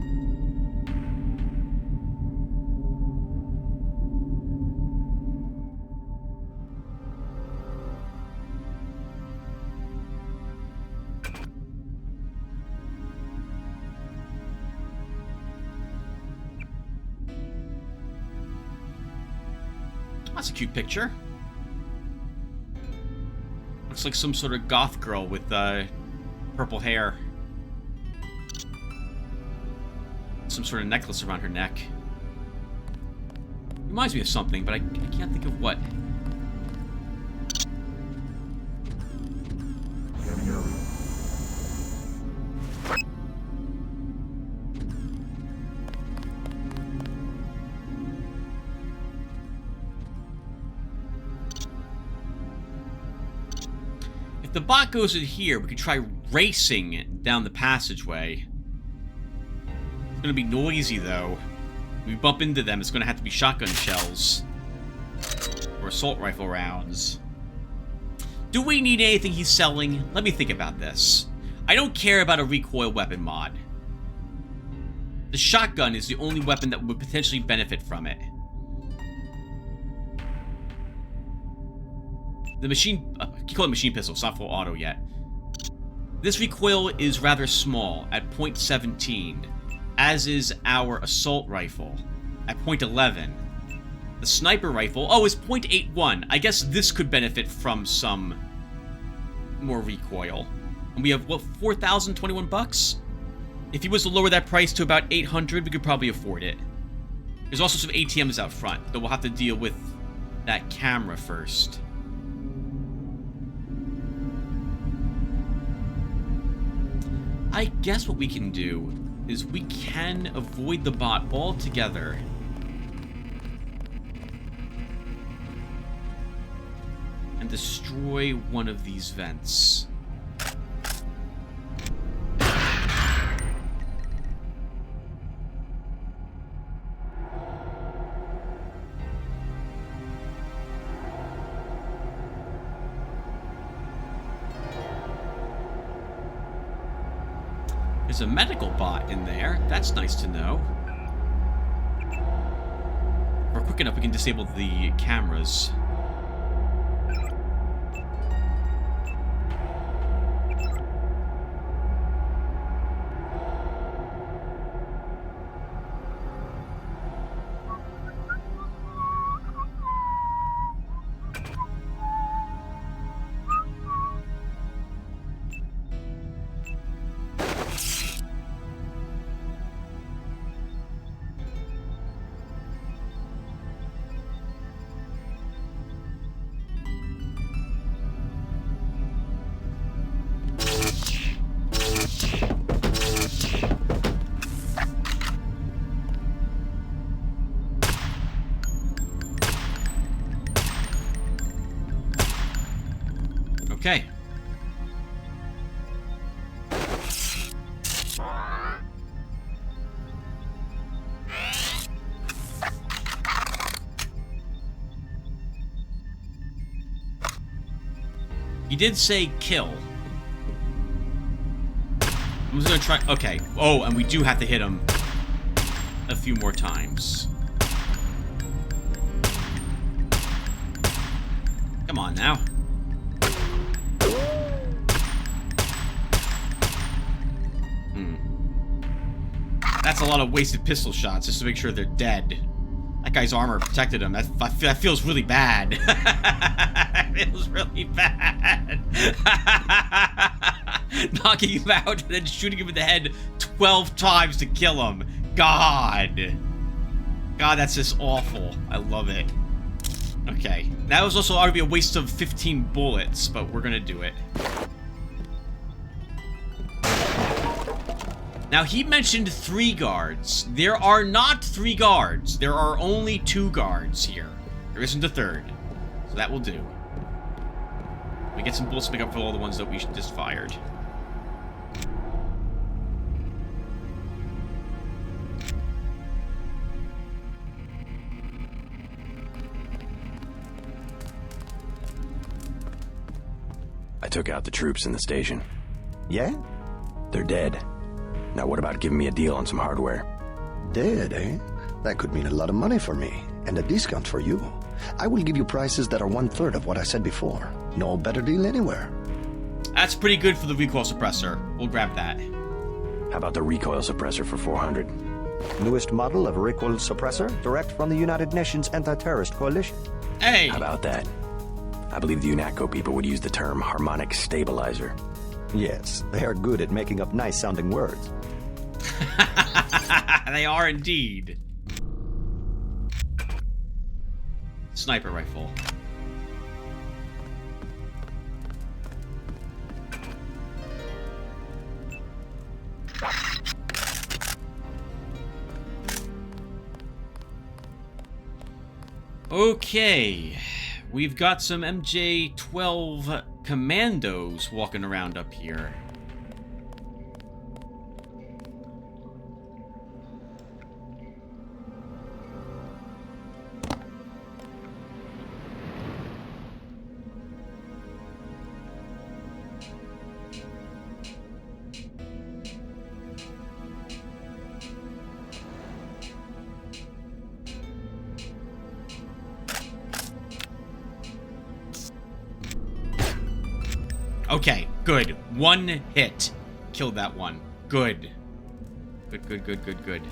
That's a cute picture. Looks like some sort of goth girl with purple hair. Some sort of necklace around her neck. Reminds me of something, but I can't think of what. If the bot goes in here, we could try racing down the passageway. It's gonna be noisy, though. If we bump into them, it's gonna have to be shotgun shells. Or assault rifle rounds. Do we need anything he's selling? Let me think about this. I don't care about a recoil weapon mod. The shotgun is the only weapon that would potentially benefit from it. The machine... you call it machine pistol, it's not full auto yet. This recoil is rather small, at .17, as is our assault rifle, at .11. The sniper rifle, is .81. I guess this could benefit from some more recoil. And we have, what, 4,021 bucks? If he was to lower that price to about 800, we could probably afford it. There's also some ATMs out front, though we'll have to deal with that camera first. I guess what we can do is we can avoid the bot altogether. And destroy one of these vents. There's a medical bot in there. That's nice to know. If we're quick enough, we can disable the cameras. Okay. He did say kill. I'm just gonna try. Okay. Oh, and we do have to hit him a few more times. Come on now. That's a lot of wasted pistol shots just to make sure they're dead. That guy's armor protected him. That feels really bad. It feels really bad. Knocking him out and then shooting him in the head 12 times to kill him. God. God, that's just awful. I love it. Okay. That was also arguably a waste of 15 bullets, but we're gonna do it. Now, he mentioned 3 guards. There are not 3 guards. There are only 2 guards here. There isn't a third. So that will do. We get some bullets to make up for all the ones that we just fired. I took out the troops in the station. Yeah? They're dead. Now what about giving me a deal on some hardware? Dead, eh? That could mean a lot of money for me, and a discount for you. I will give you prices that are 1/3 of what I said before. No better deal anywhere. That's pretty good for the recoil suppressor. We'll grab that. How about the recoil suppressor for 400? Newest model of recoil suppressor, direct from the United Nations Anti-Terrorist Coalition. Hey! How about that? I believe the UNATCO people would use the term harmonic stabilizer. Yes, they are good at making up nice-sounding words. They are indeed. Sniper rifle. Okay, we've got some MJ-12 commandos walking around up here. Okay, good. 1 hit. Killed that one. Good. Good, good, good, good, good.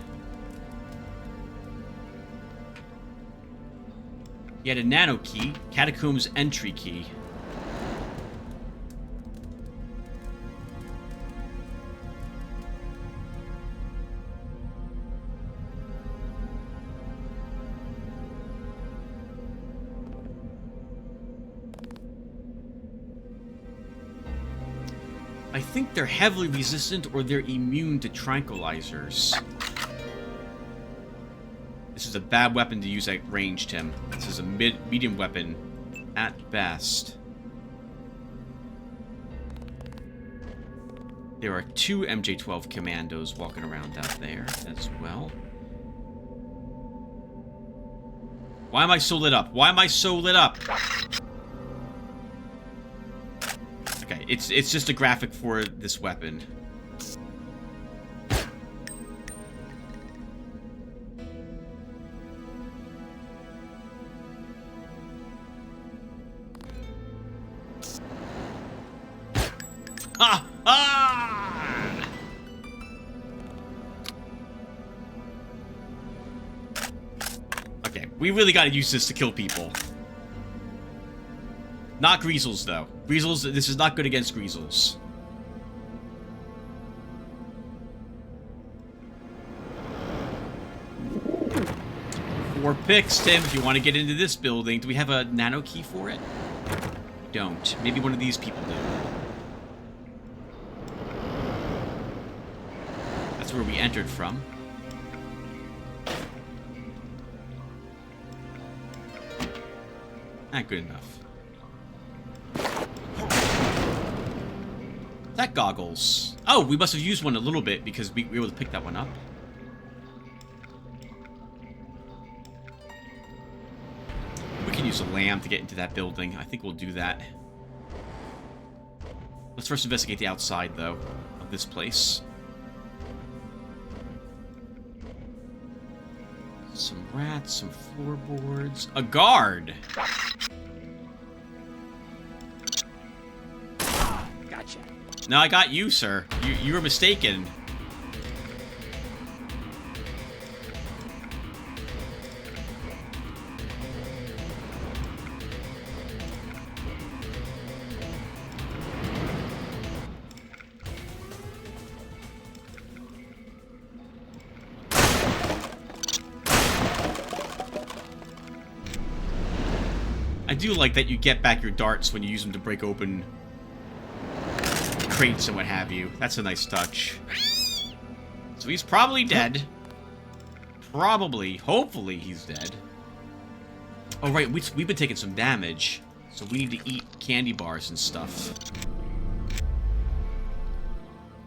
He had a nano key. Catacombs entry key. I think they're heavily resistant or they're immune to tranquilizers. This is a bad weapon to use at range, Tim. This is a medium weapon at best. There are 2 MJ-12 commandos walking around out there as well. Why am I so lit up? Why am I so lit up? Okay, it's just a graphic for this weapon. Ha! Ah! Okay, we really gotta use this to kill people. Not Greasels, though. Greasels, this is not good against Greasels. Four picks, Tim, if you want to get into this building. Do we have a nano key for it? We don't. Maybe one of these people do. That's where we entered from. Not good enough. That goggles. Oh, we must have used one a little bit because we were able to pick that one up. We can use a lamp to get into that building. I think we'll do that. Let's first investigate the outside, though, of this place. Some rats, some floorboards. A guard! Gotcha. No, I got you, sir. You were mistaken. I do like that you get back your darts when you use them to break open crates and what have you. That's a nice touch. So he's probably dead. Probably. Hopefully he's dead. Oh, right. We've been taking some damage. So we need to eat candy bars and stuff.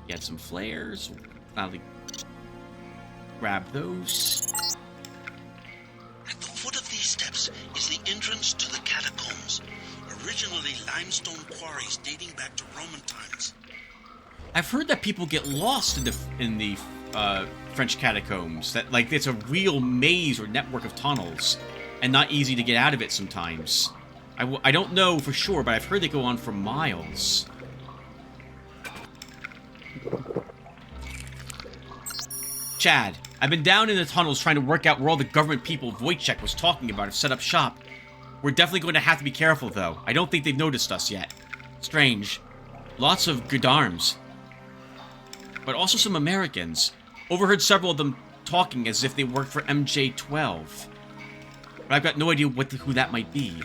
Get some flares. Finally grab those. At the foot of these steps is the entrance to the catacombs, originally limestone quarries dating back to Roman times. I've heard that people get lost in the French catacombs. That like it's a real maze or network of tunnels, and not easy to get out of it sometimes. I don't know for sure, but I've heard they go on for miles. Chad, I've been down in the tunnels trying to work out where all the government people Wojciech was talking about have set up shop. We're definitely going to have to be careful, though. I don't think they've noticed us yet. Strange. Lots of gendarmes. But also some Americans. Overheard several of them talking as if they worked for MJ-12. But I've got no idea who that might be.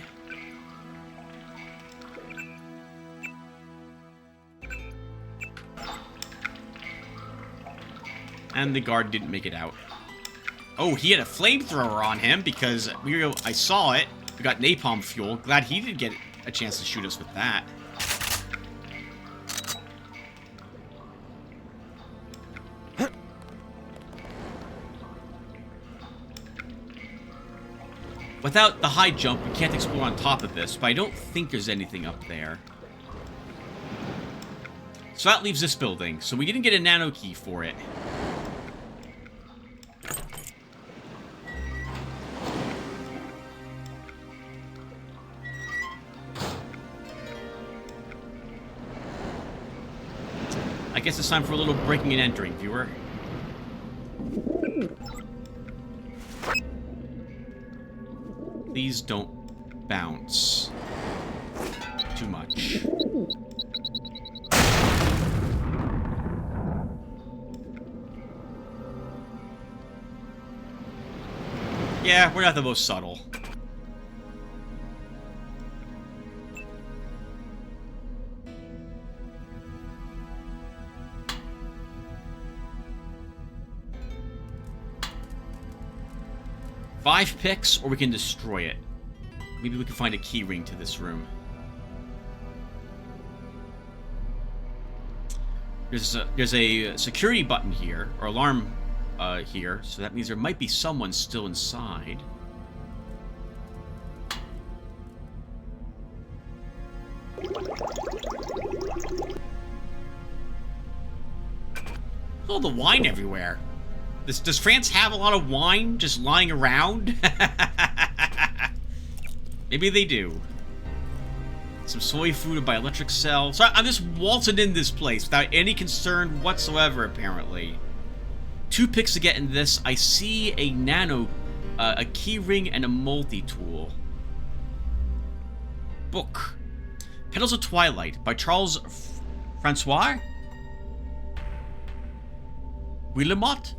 And the guard didn't make it out. Oh, he had a flamethrower on him because I saw it. We got napalm fuel. Glad he didn't get a chance to shoot us with that. Without the high jump, we can't explore on top of this, but I don't think there's anything up there. So that leaves this building. So we didn't get a nano key for it. I guess it's time for a little breaking and entering, viewer. Please don't bounce too much. Yeah, we're not the most subtle. Five picks, or we can destroy it. Maybe we can find a key ring to this room. There's a security button here, or alarm here, so that means there might be someone still inside. There's all the wine everywhere. Does France have a lot of wine just lying around? Maybe they do. Some soy food by electric cell. So I'm just waltzing in this place without any concern whatsoever, apparently. 2 picks to get in this. I see a a key ring and a multi-tool. Book. Petals of Twilight by Charles Francois Willemot.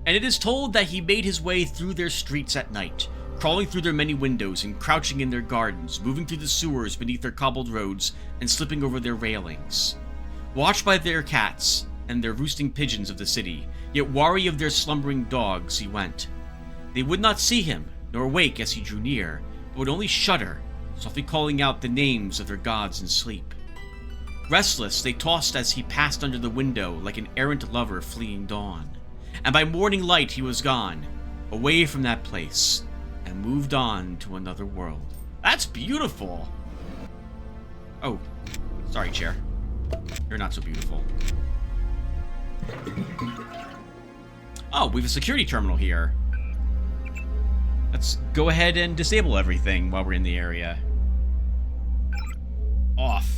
And it is told that he made his way through their streets at night, crawling through their many windows and crouching in their gardens, moving through the sewers beneath their cobbled roads and slipping over their railings. Watched by their cats and their roosting pigeons of the city, yet wary of their slumbering dogs, he went. They would not see him, nor wake as he drew near, but would only shudder, softly calling out the names of their gods in sleep. Restless, they tossed as he passed under the window like an errant lover fleeing dawn. And by morning light he was gone, away from that place, and moved on to another world. That's beautiful! Oh, sorry, chair. You're not so beautiful. Oh, we have a security terminal here. Let's go ahead and disable everything while we're in the area. Off.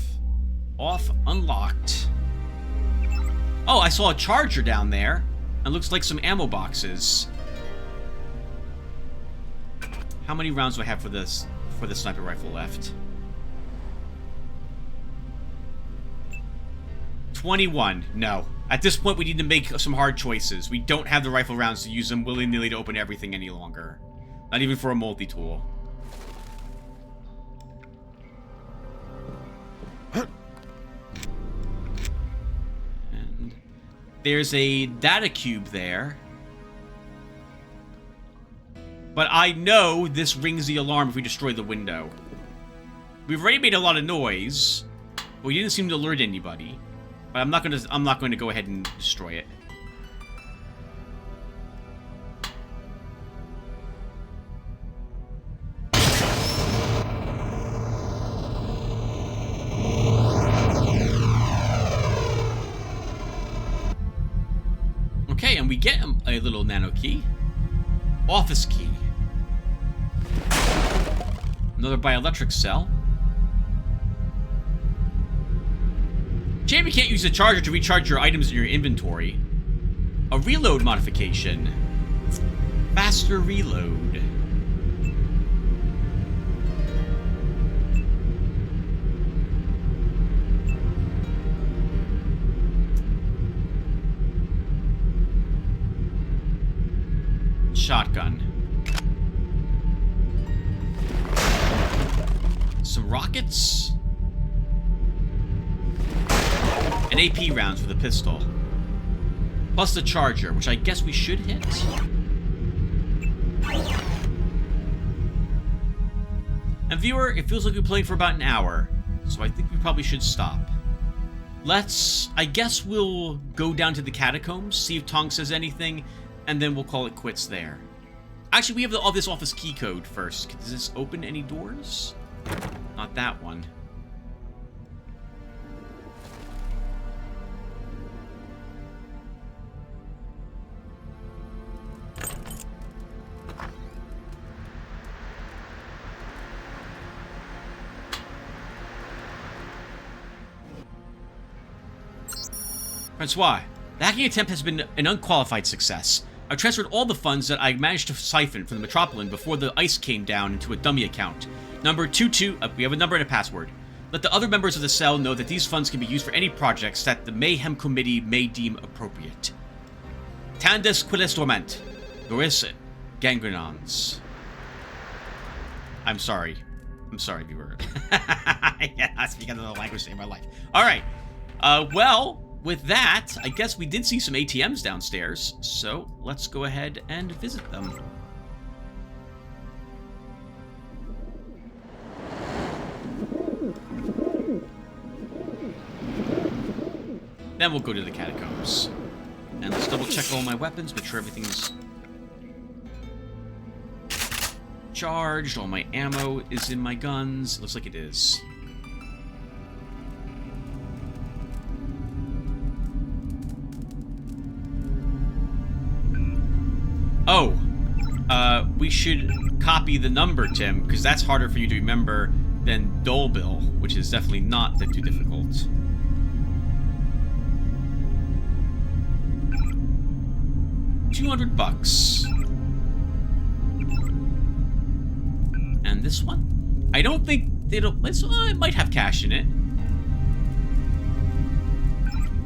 Off, unlocked. Oh, I saw a charger down there. And looks like some ammo boxes. How many rounds do I have for the sniper rifle left? 21. No. At this point, we need to make some hard choices. We don't have the rifle rounds to use them willy-nilly to open everything any longer. Not even for a multi-tool. And there's a data cube there. But I know this rings the alarm if we destroy the window. We've already made a lot of noise, but we didn't seem to alert anybody. But I'm not going to go ahead and destroy it. Okay, and we get a little nano key. Office key. Another bioelectric cell. Shame you can't use the charger to recharge your items in your inventory. A reload modification. Faster reload. Shotgun. Some rockets. And AP rounds for the pistol. Plus the charger, which I guess we should hit. And viewer, it feels like we're playing for about an hour, so I think we probably should stop. I guess we'll go down to the catacombs, see if Tong says anything, and then we'll call it quits there. Actually, we have this office key code first. Does this open any doors? Not that one. Francois, the hacking attempt has been an unqualified success. I've transferred all the funds that I managed to siphon from the Metropolitan before the ice came down into a dummy account. Number 22, we have a number and a password. Let the other members of the cell know that these funds can be used for any projects that the Mayhem Committee may deem appropriate. Tandis quilis dormant. Doris gangrenons. I'm sorry, viewer. Yeah, I speak another language in my life. Alright. Well, with that, I guess we did see some ATMs downstairs, so let's go ahead and visit them. Then we'll go to the catacombs. And let's double check all my weapons, make sure everything's charged, all my ammo is in my guns. Looks like it is. Oh, we should copy the number, Tim, because that's harder for you to remember than Dolbill, which is definitely not that too difficult. $200. And this one? I don't think it'll... it might have cash in it.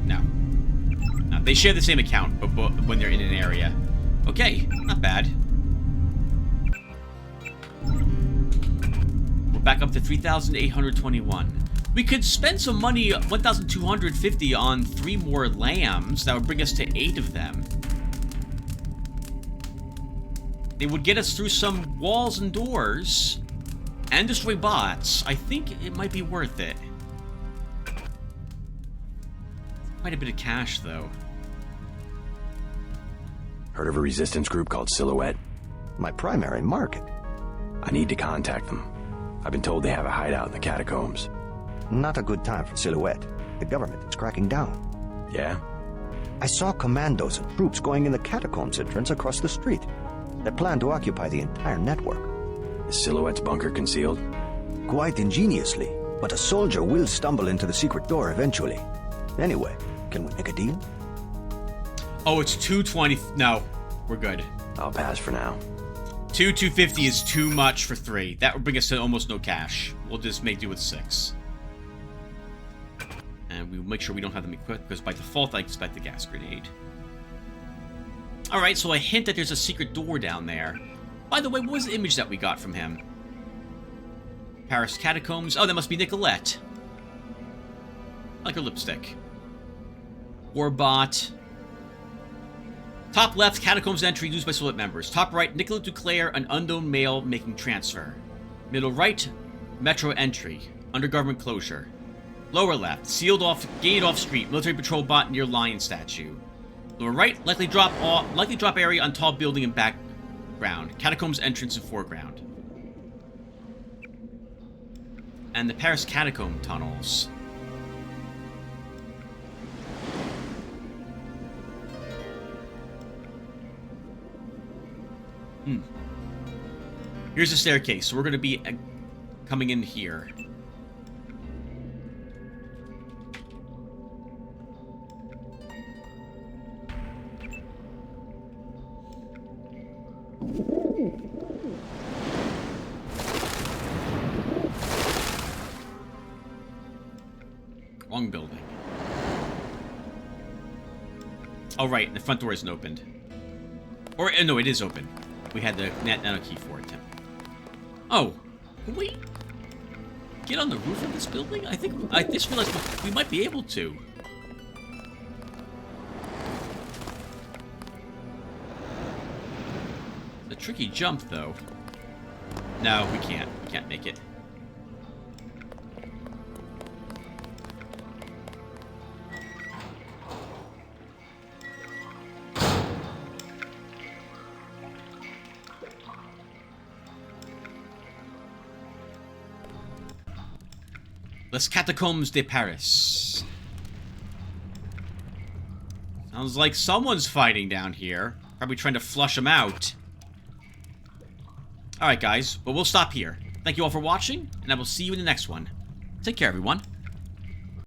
No. No, they share the same account, but when they're in an area. Okay, not bad. We're back up to 3,821. We could spend some money, 1,250, on 3 more lambs. That would bring us to 8 of them. It would get us through some walls and doors and destroy bots. I think it might be worth it. Quite a bit of cash, though. Heard of a resistance group called Silhouette? My primary market. I need to contact them. I've been told they have a hideout in the catacombs. Not a good time for Silhouette. The government is cracking down. Yeah? I saw commandos and troops going in the catacombs entrance across the street. They plan to occupy the entire network. Is Silhouette's bunker concealed? Quite ingeniously, but a soldier will stumble into the secret door eventually. Anyway, can we make a deal? Oh, it's 220. No, we're good. I'll pass for now. 250 is too much for 3. That would bring us to almost no cash. We'll just make do with 6. And we'll make sure we don't have them equipped, because by default I expect the gas grenade. Alright, so I hint that there's a secret door down there. By the way, what was the image that we got from him? Paris Catacombs. Oh, that must be Nicolette. I like her lipstick. Warbot. Top left, Catacombs entry used by Silhouette members. Top right, Nicolette Duclair, an unknown male making transfer. Middle right, Metro entry. Under government closure. Lower left, sealed off, gated off street, military patrol bot near lion statue. Lower right, likely drop area on tall building in background. Catacombs entrance in foreground. And the Paris catacomb tunnels. Here's the staircase, so we're going to be coming in here. Wrong building. Oh, right, the front door isn't opened. Or, no, it is open. We had the nano key for it. Oh, can we get on the roof of this building? I just realized we might be able to. The tricky jump, though. No, we can't. We can't make it. Les Catacombs de Paris. Sounds like someone's fighting down here. Probably trying to flush them out. Alright guys, but we'll stop here. Thank you all for watching, and I will see you in the next one. Take care everyone.